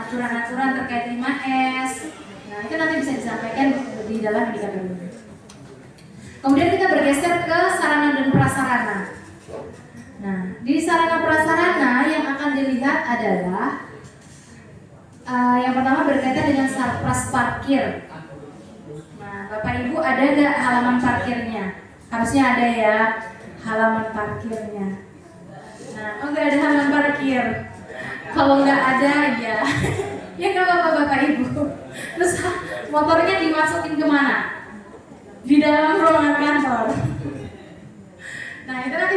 aturan-aturan terkait 5S. Nah, itu nanti bisa disampaikan di dalam indikator ini. Kemudian kita bergeser ke sarana dan prasarana. Nah, di sarana prasarana yang akan dilihat adalah yang pertama berkaitan dengan sarpras parkir. Nah, Bapak Ibu ada nggak halaman parkirnya? Harusnya ada ya halaman parkirnya. Nah, nggak ada halaman parkir. Kalau nggak ada ya, ya nggak apa-apa Bapak Ibu. Terus motornya dimasukin kemana? Di dalam ruangan kantor. Nah, itu nanti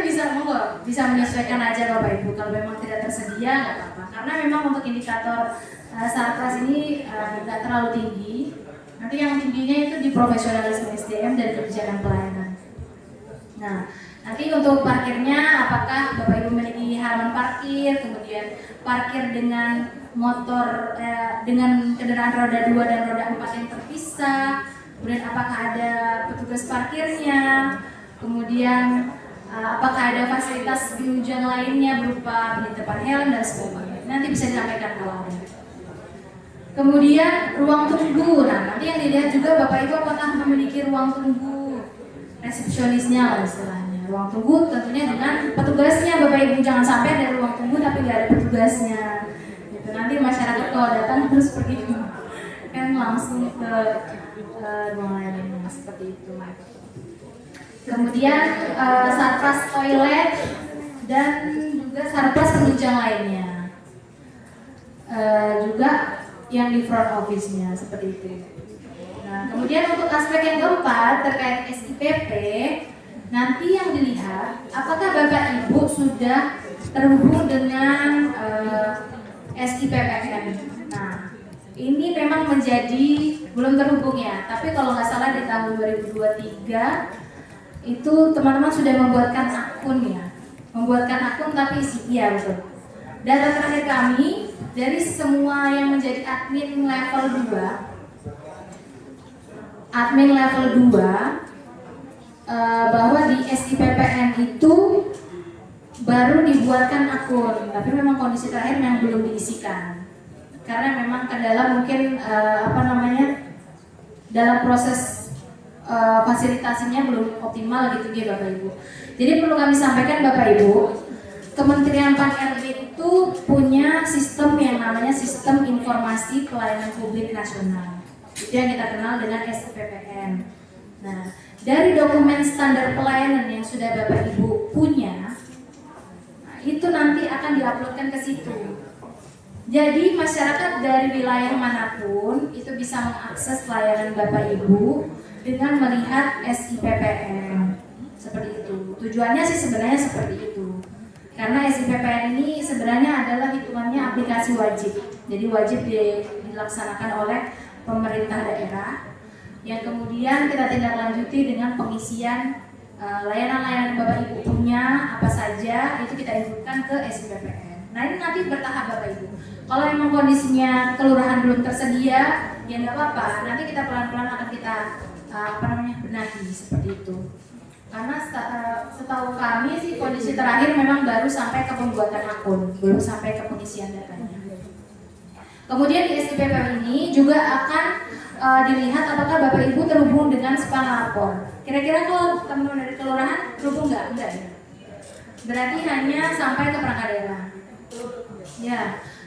bisa menyesuaikan aja Bapak Ibu. Kalau memang tidak tersedia nggak apa-apa. Karena memang untuk indikator sarpras ini nggak terlalu tinggi. Nanti yang tingginya itu di profesionalisme SDM dan kebijakan pelayanan. Nah, nanti untuk parkirnya apakah Bapak Ibu memiliki halaman parkir, kemudian parkir dengan motor dengan kendaraan roda 2 dan roda 4 yang terpisah, kemudian apakah ada petugas parkirnya, kemudian apakah ada fasilitas penunjang lainnya berupa penitipan helm dan sebagainya. Nanti bisa disampaikan awalnya. Kemudian ruang tunggu. Nah, nanti yang dilihat juga Bapak Ibu apakah memiliki ruang tunggu resepsionisnya lah istilahnya. Ruang tunggu tentunya dengan petugasnya Bapak Ibu, jangan sampai ada ruang tunggu tapi nggak ada petugasnya. Gitu. Nanti masyarakat kalau datang terus pergi kan langsung ke ruang lainnya seperti itu. Kemudian sarpras toilet dan juga sarpras penunjang lainnya. Juga yang di front office-nya seperti itu. Nah, kemudian untuk aspek yang keempat terkait SIPP, nanti yang dilihat apakah Bapak Ibu sudah terhubung dengan SIPPN. Nah, ini memang menjadi belum terhubung ya, tapi kalau nggak salah di tahun 2023 itu teman-teman sudah membuatkan akun ya, tapi iya betul. Data terakhir kami dari semua yang menjadi admin level 2 bahwa di SIPPN itu baru dibuatkan akun, tapi memang kondisi terakhir yang belum diisikan karena memang kendala mungkin dalam proses fasilitasinya belum optimal gitu ya Bapak Ibu. Jadi perlu kami sampaikan Bapak Ibu, Kementerian Pan-RB itu punya sistem yang namanya Sistem Informasi Pelayanan Publik Nasional. Itu yang kita kenal dengan SIPPN. Nah, dari dokumen standar pelayanan yang sudah Bapak Ibu punya, itu nanti akan diuploadkan ke situ. Jadi masyarakat dari wilayah manapun itu bisa mengakses pelayanan Bapak Ibu dengan melihat SIPPN. Seperti itu. Tujuannya sih sebenarnya seperti itu. Karena SIPPN ini sebenarnya adalah hitungannya aplikasi wajib. Jadi wajib dilaksanakan oleh pemerintah daerah yang kemudian kita tindak lanjuti dengan pengisian layanan-layanan Bapak Ibu punya apa saja itu kita inputkan ke SIPPN. Nah, ini nanti bertahap Bapak Ibu. Kalau memang kondisinya kelurahan belum tersedia, ya nggak apa-apa. Nanti kita pelan-pelan akan kita benahi seperti itu. Karena setahu kami sih kondisi terakhir memang baru sampai ke pembuatan akun, belum sampai ke pengisian datanya. Kemudian di SIPPN ini juga akan dilihat apakah Bapak Ibu terhubung dengan span lapor. Kira-kira kalau teman-teman dari kelurahan terhubung nggak? Enggak ya? Berarti hanya sampai ke perangkat daerah. Ya.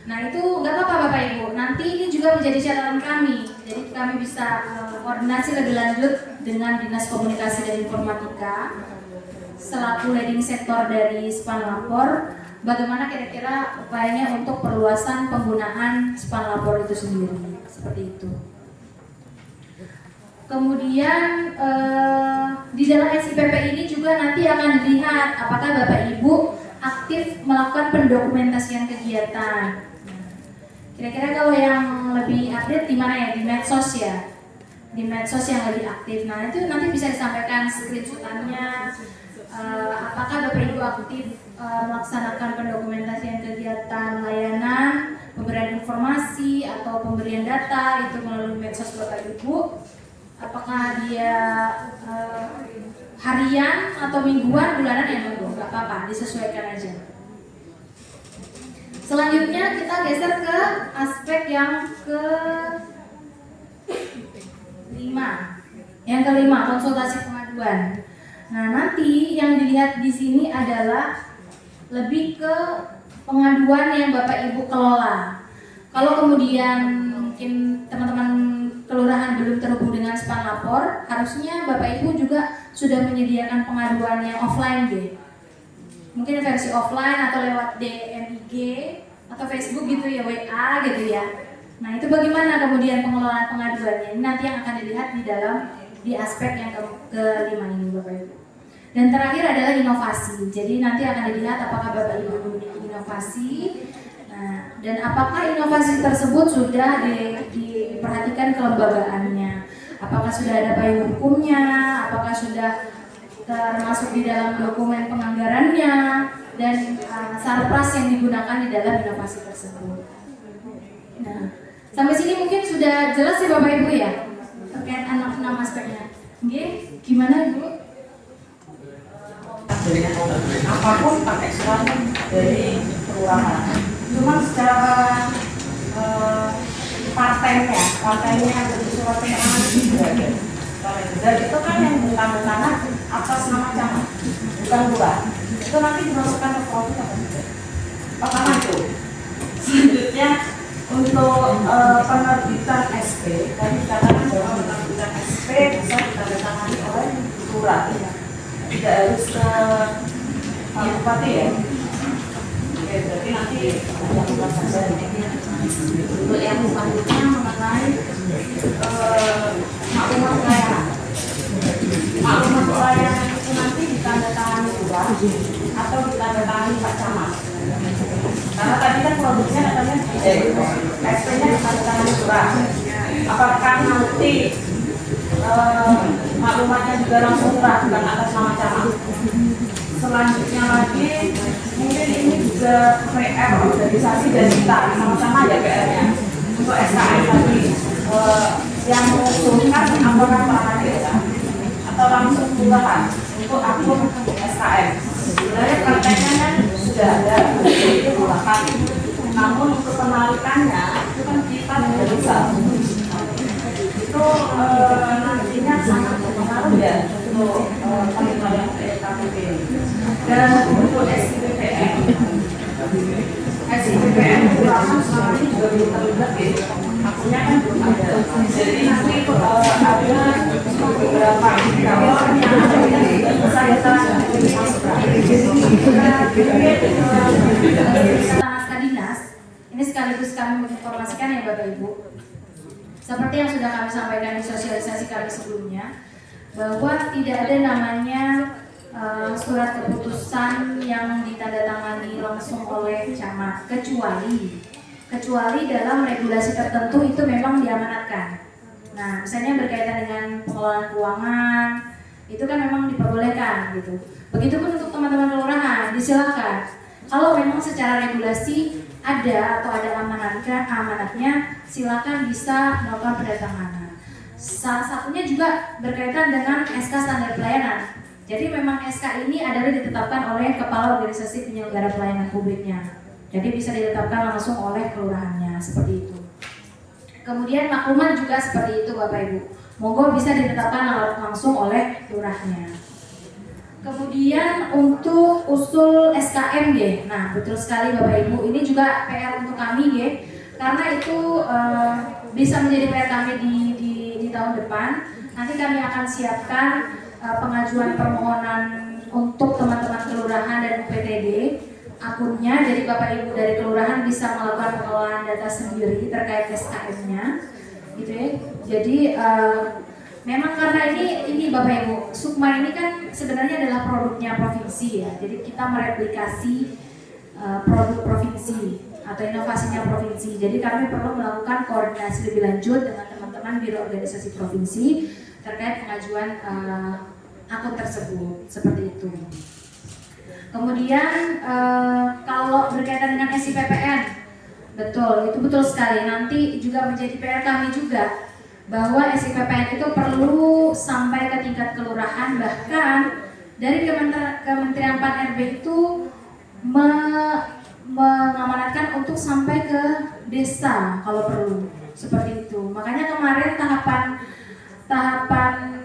Nah, itu nggak apa-apa Bapak Ibu. Nanti ini juga menjadi catatan kami. Jadi kami bisa koordinasi lebih lanjut dengan Dinas Komunikasi dan Informatika selaku leading sektor dari span lapor. Bagaimana kira-kira upayanya untuk perluasan penggunaan span lapor itu sendiri. Seperti itu. Kemudian di dalam SIPP ini juga nanti akan dilihat apakah Bapak Ibu aktif melakukan pendokumentasian kegiatan. Kira-kira kalau yang lebih update di mana ya? Di medsos ya? Di medsos yang lebih aktif. Nah, itu nanti bisa disampaikan screenshotannya. Apakah Bapak Ibu aktif melaksanakan pendokumentasian kegiatan layanan, pemberian informasi atau pemberian data itu melalui medsos Bapak Ibu? Apakah dia harian atau mingguan, bulanan ya monggo, nggak apa-apa, disesuaikan aja. Selanjutnya kita geser ke aspek yang kelima. Yang kelima, konsultasi pengaduan. Nah, nanti yang dilihat di sini adalah lebih ke pengaduan yang Bapak Ibu kelola. Kalau kemudian mungkin teman-teman kelurahan belum terhubung dengan span lapor, harusnya Bapak Ibu juga sudah menyediakan pengaduan yang offline gitu. Mungkin versi offline atau lewat DM IG atau Facebook gitu ya, WA gitu ya. Nah, itu bagaimana kemudian pengelolaan pengaduannya? Ini nanti yang akan dilihat di aspek yang kelima ini Bapak Ibu. Dan terakhir adalah inovasi. Jadi nanti akan dilihat apakah Bapak Ibu memiliki inovasi. Nah, dan apakah inovasi tersebut sudah diperhatikan kelembagaannya? Apakah sudah ada payung hukumnya? Apakah sudah termasuk di dalam dokumen penganggarannya? Dan sarpras yang digunakan di dalam inovasi tersebut. Nah, sampai sini mungkin sudah jelas ya Bapak Ibu ya? Terkait 6 aspeknya. Oke, gimana Ibu? Apapun pakai surat dari kelurahan. Cuma secara partainya ada surat keterangan juga ada. Dan itu kan yang bertanda-tanda atas nama camat, bukan lurah. Itu nanti dimasukkan ke profil apa tidak? Pertama itu. Selanjutnya untuk penerbitan SP, tadi dikatakan bahwa penerbitan SP bisa ditandatangani oleh lurah. Tidak harus ke Pak Bupati ya. Oke, berarti nanti yang bukan saja. Untuk yang selanjutnya mengenai maklumat pelayanan. Maklumat pelayanan itu nanti ditandatangani lurah atau ditandatangani Pak Camat. Karena tadi kan produksinya katanya SP-nya ditandatangani lurah. Apakah nanti maklumatnya juga langsung lurah bukan atas nama camat? Selanjutnya lagi mungkin ini juga PR organisasi dan kita sama-sama ya PR-nya untuk SKM tadi yang mengusulkan apakah Pak Desa atau langsung kelurahan untuk akun SKM. Sebenarnya prakteknya kan sudah ada itu kelurahan, namun untuk penarikannya itu kan kita tidak bisa. Itu nantinya sangat berpengaruh ya untuk penilaian KPP ini. Dan untuk SIPPN kelurahan selama ini juga belum terlibat ya, akunnya kan belum ada. Jadi nanti ada beberapa indikator yang bisa kita Naskah dinas ini sekaligus kami menginformasikan ya Bapak Ibu, seperti yang sudah kami sampaikan di sosialisasi kami sebelumnya, bahwa tidak ada namanya surat keputusan yang ditandatangani langsung oleh camat, kecuali dalam regulasi tertentu itu memang diamanatkan. Nah, misalnya berkaitan dengan pengelolaan keuangan, itu kan memang diperbolehkan gitu. Begitupun untuk teman-teman kelurahan, disilakan. Kalau memang secara regulasi ada atau ada amanatnya, silakan bisa melakukan pendatanganan. Salah satunya juga berkaitan dengan SK standar pelayanan. Jadi memang SK ini adalah ditetapkan oleh Kepala Organisasi Penyelenggara Pelayanan Publiknya. Jadi bisa ditetapkan langsung oleh kelurahannya, seperti itu. Kemudian maklumat juga seperti itu Bapak Ibu. Monggo bisa ditetapkan langsung oleh lurahnya. Kemudian untuk usul SKM G. Nah, betul sekali Bapak Ibu, ini juga PR untuk kami G. Karena itu bisa menjadi PR kami di tahun depan. Nanti kami akan siapkan pengajuan permohonan untuk teman-teman kelurahan dan PTD akunnya. Jadi Bapak Ibu dari kelurahan bisa melakukan pengelolaan data sendiri terkait SKM-nya, gitu ya. Jadi memang karena ini Bapak Ibu, Sukma ini kan sebenarnya adalah produknya provinsi ya. Jadi kita mereplikasi produk provinsi atau inovasinya provinsi. Jadi kami perlu melakukan koordinasi lebih lanjut dengan teman-teman Biro Organisasi Provinsi terkait pengajuan akun tersebut, seperti itu. Kemudian kalau berkaitan dengan SIPPN, betul, itu betul sekali. Nanti juga menjadi PR kami juga bahwa SIPPN itu perlu sampai ke tingkat kelurahan, bahkan dari Kementerian Pan-RB itu mengamanatkan untuk sampai ke desa kalau perlu, seperti itu. Makanya kemarin tahapan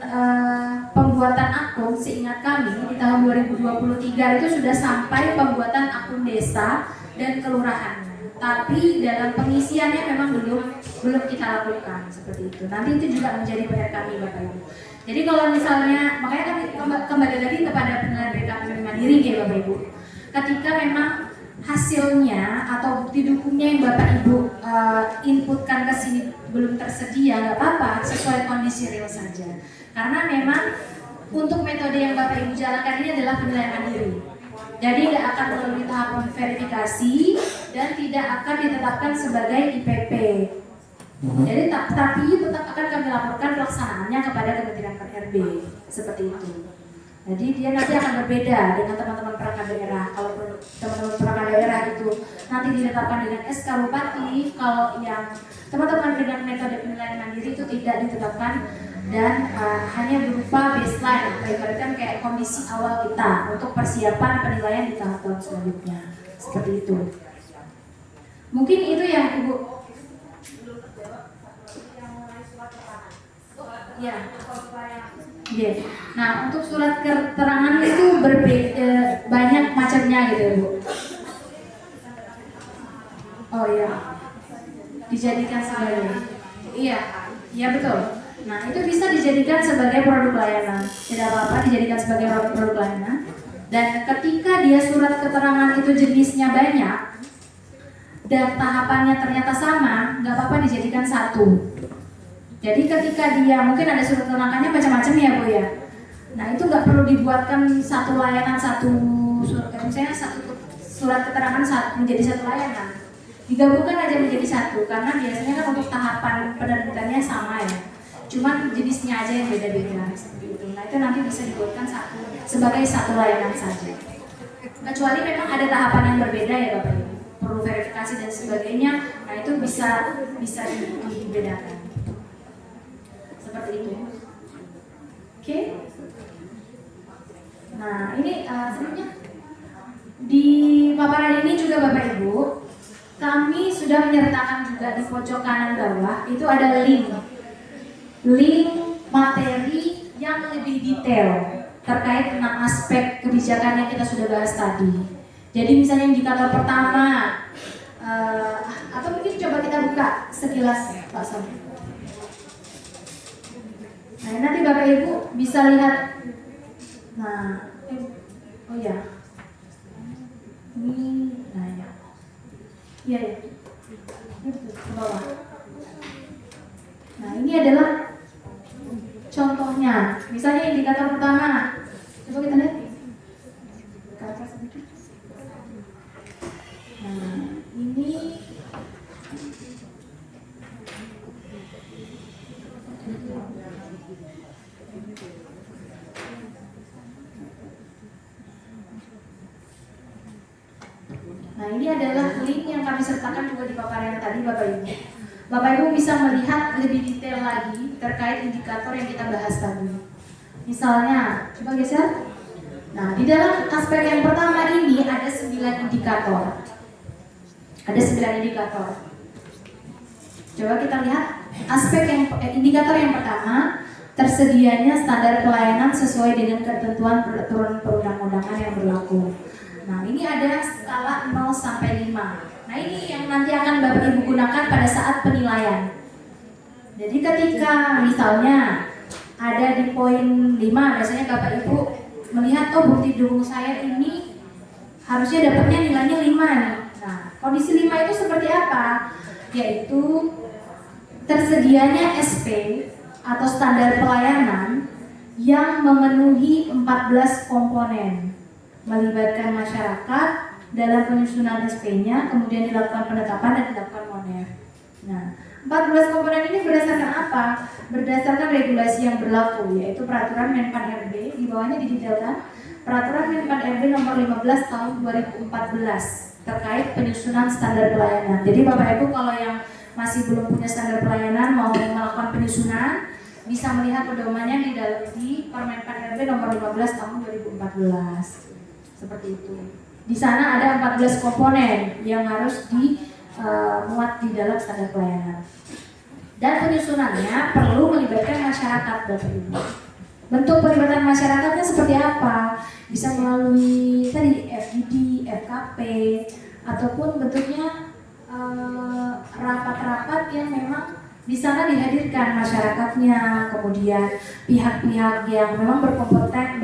pembuatan akun, seingat kami di tahun 2023 itu sudah sampai pembuatan akun desa dan kelurahan. Tapi dalam pengisiannya memang belum kita lakukan seperti itu. Nanti itu juga menjadi PR kami, Bapak Ibu. Jadi kalau misalnya, makanya kami kembali lagi kepada penilaian BKKBN Mandiri ya Bapak Ibu. Ketika memang hasilnya atau bukti dukungnya yang Bapak Ibu inputkan ke sini belum tersedia, nggak apa-apa, sesuai kondisi real saja. Karena memang untuk metode yang Bapak Ibu jalankan ini adalah penilaian mandiri. Jadi tidak akan melalui tahapan verifikasi dan tidak akan ditetapkan sebagai IPP. Jadi tapi tetap akan kami laporkan pelaksanaannya kepada Kementerian Pan-RB seperti itu. Jadi dia nanti akan berbeda dengan teman-teman perangkat daerah. Kalau teman-teman perangkat daerah itu nanti ditetapkan dengan SK Bupati, kalau yang teman-teman dengan metode penilaian mandiri itu tidak ditetapkan dan hanya berupa baseline, ibaratkan kayak kondisi awal kita untuk persiapan penilaian di tahap selanjutnya. Seperti itu. Mungkin itu yang Ibu. Ya. Yeah. Nah, untuk surat keterangan itu berbeda, banyak macamnya gitu ya Bu. Oh iya, dijadikan sebagai, iya betul. Nah itu bisa dijadikan sebagai produk layanan, tidak apa-apa dijadikan sebagai produk layanan. Dan ketika dia surat keterangan itu jenisnya banyak dan tahapannya ternyata sama, nggak apa-apa dijadikan satu. Jadi ketika dia mungkin ada surat keterangannya macam-macam ya Bu ya. Nah itu nggak perlu dibuatkan satu layanan misalnya satu surat keterangan menjadi satu layanan. Digabungkan aja menjadi satu karena biasanya kan untuk tahapan penerbitannya sama ya. Cuman jenisnya aja yang beda-beda seperti itu. Nah itu nanti bisa dibuatkan sebagai satu layanan saja. Kecuali memang ada tahapan yang berbeda ya Bapak Ibu, perlu verifikasi dan sebagainya. Nah itu bisa dibedakan. Seperti itu. Oke. Nah ini sebelumnya di paparan ini juga Bapak Ibu, kami sudah menyertakan juga di pojok kanan bawah itu ada link materi yang lebih detail terkait dengan aspek kebijakan yang kita sudah bahas tadi. Jadi misalnya indikator pertama, atau mungkin coba kita buka sekilas Pak Sam. Nah nanti Bapak Ibu bisa lihat. Nah, oh ya, ini, nah ya. Iya ya, ke bawah. Nah ini adalah contohnya. Misalnya indikator pertama, coba kita lihat ke atas sedikit. Nah ini adalah link yang kami sertakan juga di paparan tadi Bapak Ibu. Bapak Ibu bisa melihat lebih detail lagi terkait indikator yang kita bahas tadi. Misalnya, coba geser. Nah, di dalam aspek yang pertama ini ada 9 indikator. Ada 9 indikator. Coba kita lihat aspek indikator yang pertama, tersedianya standar pelayanan sesuai dengan ketentuan peraturan perundang-undangan yang berlaku. Nah, ini ada skala 0 sampai 5. Nah, ini yang nanti akan Bapak Ibu gunakan pada saat penilaian. Jadi ketika misalnya ada di poin 5, biasanya Bapak Ibu melihat, oh bukti dukung saya ini harusnya dapatnya nilainya 5 nih. Nah, kondisi 5 itu seperti apa? Yaitu tersedianya SP atau standar pelayanan yang memenuhi 14 komponen, melibatkan masyarakat dalam penyusunan SP-nya, kemudian dilakukan penetapan dan dilakukan moner. Nah, 14 komponen ini berdasarkan apa? Berdasarkan regulasi yang berlaku, yaitu Peraturan Menpan RB, di bawahnya didetailkan Peraturan Menpan RB nomor 15 tahun 2014 terkait penyusunan standar pelayanan. Jadi Bapak Ibu kalau yang masih belum punya standar pelayanan mau melakukan penyusunan penyusunan bisa melihat pedomannya di Permenpan RB nomor 15 tahun 2014. Seperti itu. Di sana ada 14 komponen yang harus dimuat di dalam standar pelayanan. Dan penyusunannya perlu melibatkan masyarakat, Bapak Ibu. Bentuk pelibatan masyarakatnya seperti apa? Bisa melalui tadi FGD, FKP, ataupun bentuknya rapat-rapat yang memang di sana dihadirkan masyarakatnya, kemudian pihak-pihak yang memang berkompeten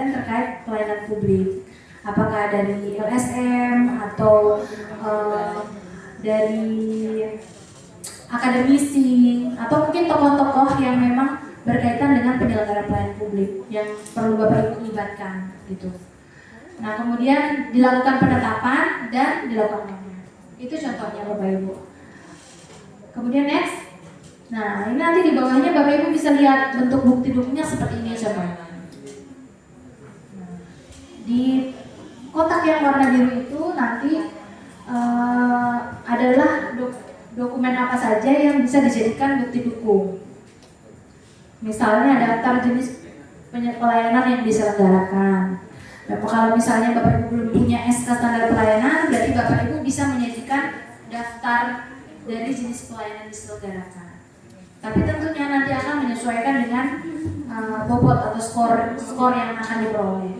terkait pelayanan publik. Apakah dari LSM atau dari akademisi atau mungkin tokoh-tokoh yang memang berkaitan dengan penyelenggaraan pelayanan publik yang perlu Bapak Ibu libatkan gitu. Nah, kemudian dilakukan penetapan dan dilakukan pemilihan. Itu contohnya Bapak Ibu. Kemudian next. Nah, ini nanti di bawahnya Bapak Ibu bisa lihat bentuk bukti dukungnya seperti ini contohnya. Nah, di kotak yang warna biru itu nanti adalah dokumen apa saja yang bisa dijadikan bukti dukung. Misalnya daftar jenis pelayanan yang diselenggarakan. Nah, kalau misalnya Bapak Ibu belum punya SK standar pelayanan, berarti Bapak Ibu bisa menyajikan daftar dari jenis pelayanan diselenggarakan. Tapi tentunya nanti akan menyesuaikan dengan bobot atau skor yang akan diperoleh.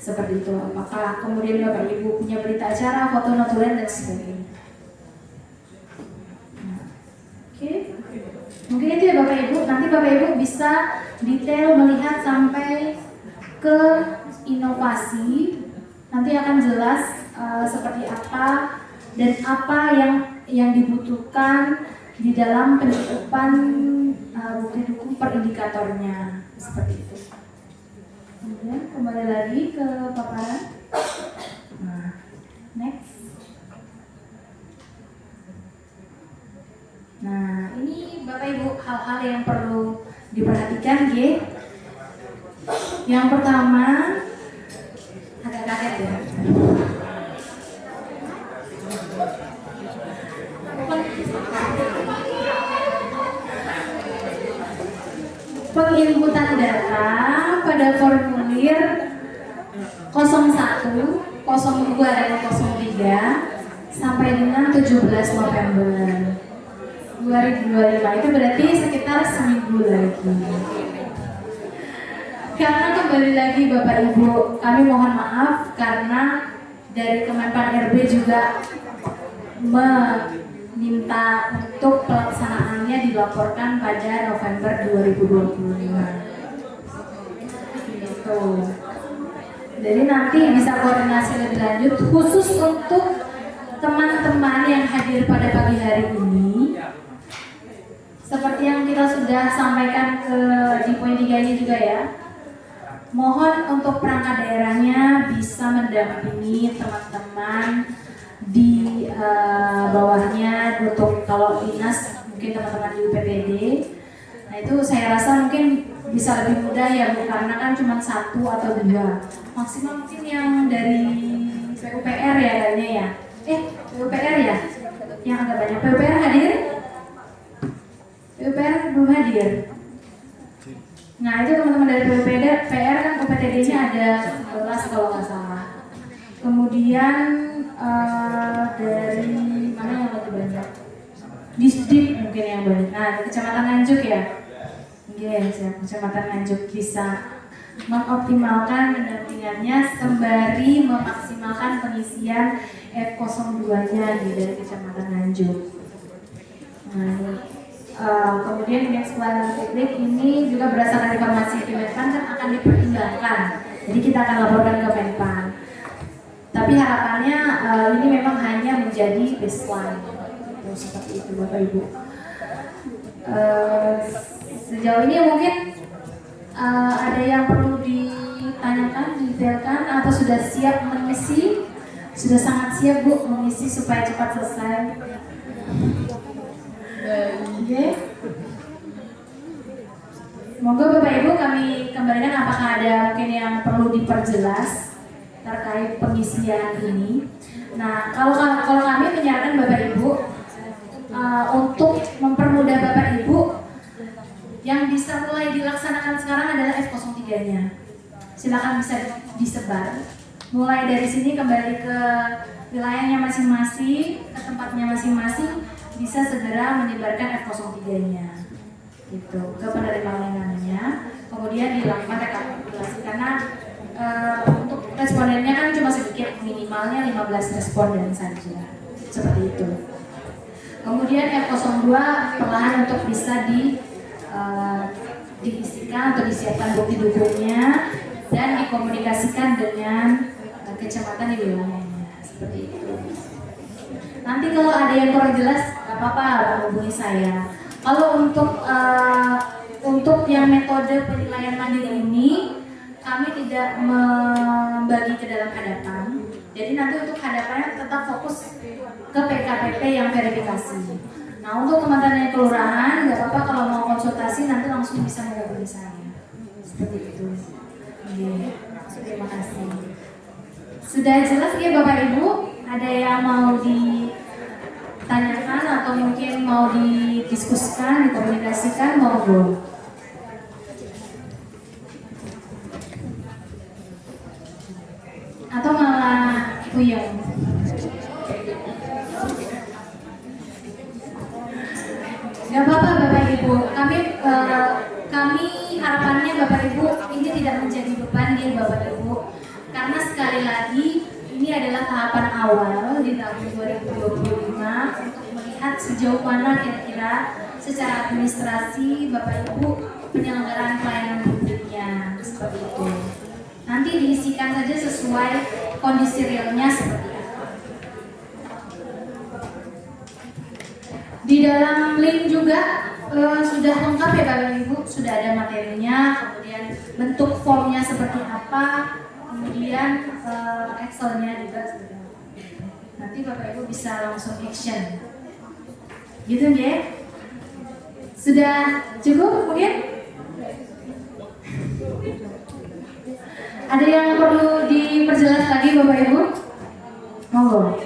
Seperti itu. Apakah kemudian Bapak Ibu punya berita acara, foto notulen dan sebagainya. Oke. Mungkin itu ya Bapak Ibu. Nanti Bapak Ibu bisa detail melihat sampai ke inovasi. Nanti akan jelas seperti apa dan apa yang dibutuhkan di dalam penyusupan bukti dukung per indikatornya, seperti itu. Kemudian kembali lagi ke paparan. Nah, next. Nah, ini Bapak Ibu hal-hal yang perlu diperhatikan, ya. Yang pertama, agak kaget ya. Penginputan data pada formulir 01, 02, dan 03 sampai dengan 17 November 2025. Itu berarti sekitar seminggu lagi. Karena kembali lagi Bapak Ibu, kami mohon maaf karena dari Kemenpan RB juga meminta untuk pelaksanaannya dilaporkan pada November 2025. Gitu. Jadi nanti bisa koordinasi lebih lanjut khusus untuk teman-teman yang hadir pada pagi hari ini. Seperti yang kita sudah sampaikan di poin 3-nya juga ya. Mohon untuk perangkat daerahnya bisa mendampingi teman-teman di bawahnya untuk kalau dinas mungkin teman-teman di UPPD. Nah itu saya rasa mungkin bisa lebih mudah ya Bu, karena kan cuma 1 atau 2 maksimal mungkin yang dari PUPR ya kayaknya ya. PUPR ya yang agak banyak. PUPR hadir? PUPR belum hadir. Nah itu teman-teman dari PUPR kan UPTD-nya ada 11 kalau nggak salah. Kemudian dari mana yang lebih banyak? Disdik mungkin yang banyak. Nah Kecamatan Nganjuk ya. Yes, ya, Kecamatan Nganjuk bisa mengoptimalkan pendampingannya sembari memaksimalkan pengisian F02-nya dari Kecamatan Nganjuk. Nah, kemudian indeks pelayanan publik ini juga berdasarkan informasi Kemenpan kan akan dipertimbangkan. Jadi kita akan laporkan ke Menpan. Tapi harapannya ini memang hanya menjadi baseline. Seperti itu Bapak Ibu. Sejauh ini mungkin ada yang perlu ditanyakan, didetailkan atau sudah siap mengisi? Sudah sangat siap Bu mengisi supaya cepat selesai. Oke. Semoga Bapak Ibu kami kembalikan apakah ada mungkin yang perlu diperjelas terkait pengisian ini. Nah, kalau kami menyarankan Bapak Ibu untuk mempermudah Bapak Ibu bisa mulai dilaksanakan sekarang adalah F03-nya. Silakan bisa disebar. Mulai dari sini kembali ke wilayahnya masing-masing, ke tempatnya masing-masing, bisa segera menyebarkan F03-nya. Gitu, ke penerima layanannya. Kemudian dilakukan rekapitulasi karena untuk respondennya kan cuma sedikit, minimalnya 15 responden saja. Seperti itu. Kemudian F02 perlahan untuk bisa diisikan atau disiapkan bukti dukungnya dan dikomunikasikan dengan kecamatan di wilayahnya, seperti itu. Nanti kalau ada yang kurang jelas, nggak apa-apa, hubungi saya. Kalau untuk yang metode penilaian mandiri ini, kami tidak membagi ke dalam hadapan. Jadi nanti untuk hadapannya tetap fokus ke PKPP yang verifikasi. Nah, untuk teman-teman kelurahan, nggak apa-apa kalau mau konsultasi nanti langsung bisa menghubungi saya. Seperti itu. Oke, terima kasih. Sudah jelas ya Bapak Ibu? Ada yang mau ditanyakan atau mungkin mau didiskusikan, dikomunikasikan, monggo. Atau malah puyeng. Gak apa-apa Bapak Ibu, kami harapannya Bapak Ibu ini tidak menjadi beban ya Bapak Ibu, karena sekali lagi ini adalah tahapan awal di tahun 2025 untuk melihat sejauh mana kira-kira secara administrasi Bapak Ibu penyelenggaraan pelayanan publiknya seperti itu. Nanti diisikan saja sesuai kondisi realnya seperti apa. Di dalam link juga sudah lengkap ya Bapak Ibu, sudah ada materinya, kemudian bentuk formnya seperti apa, kemudian Excelnya juga sudah. Nanti Bapak Ibu bisa langsung action. Gitu ya? Sudah cukup mungkin? Ada yang perlu diperjelas lagi Bapak Ibu? Monggo.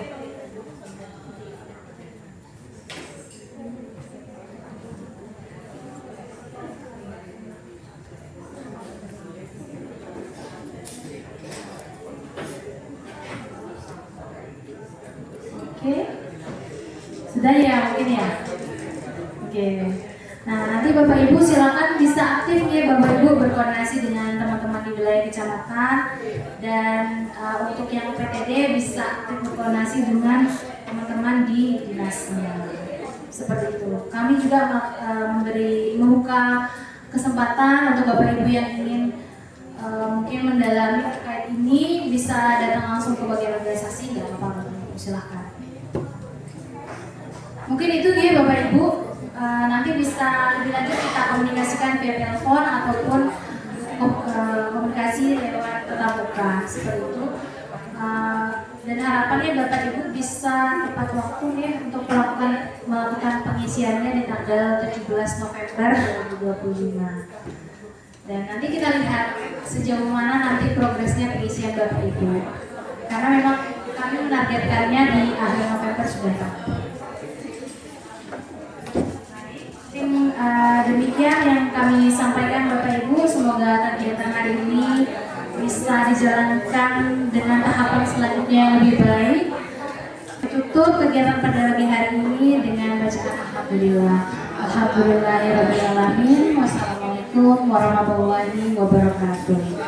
Oke. Sudah ya mungkin ya? Oke. Nah, nanti Bapak Ibu silakan bisa aktif ya Bapak Ibu berkoordinasi dengan teman-teman di wilayah kecamatan, dan untuk yang PTD bisa aktif berkoordinasi dengan teman-teman di dinasnya. Seperti itu. Kami juga membuka kesempatan untuk Bapak Ibu yang ingin mungkin mendalami terkait ini bisa datang langsung ke bagian organisasi, nggak apa-apa, silahkan. Mungkin itu dia Bapak Ibu. Nanti bisa lebih lanjut kita komunikasikan via telepon ataupun komunikasi lewat tatap muka seperti itu. Dan harapannya Bapak Ibu bisa tepat waktu nih untuk melakukan pengisiannya di tanggal 17 November 2025. Dan nanti kita lihat sejauh mana nanti progresnya pengisian Bapak Ibu. Karena memang kami menargetkannya di akhir November sudah tamat. Demikian yang kami sampaikan Bapak Ibu, semoga kegiatan hari ini bisa dijalankan dengan tahapan selanjutnya yang lebih baik. Tutup kegiatan pada pagi hari ini dengan bacaan Alhamdulillah. Alhamdulillahirabbil alamin. Wassalamualaikum warahmatullahi wabarakatuh.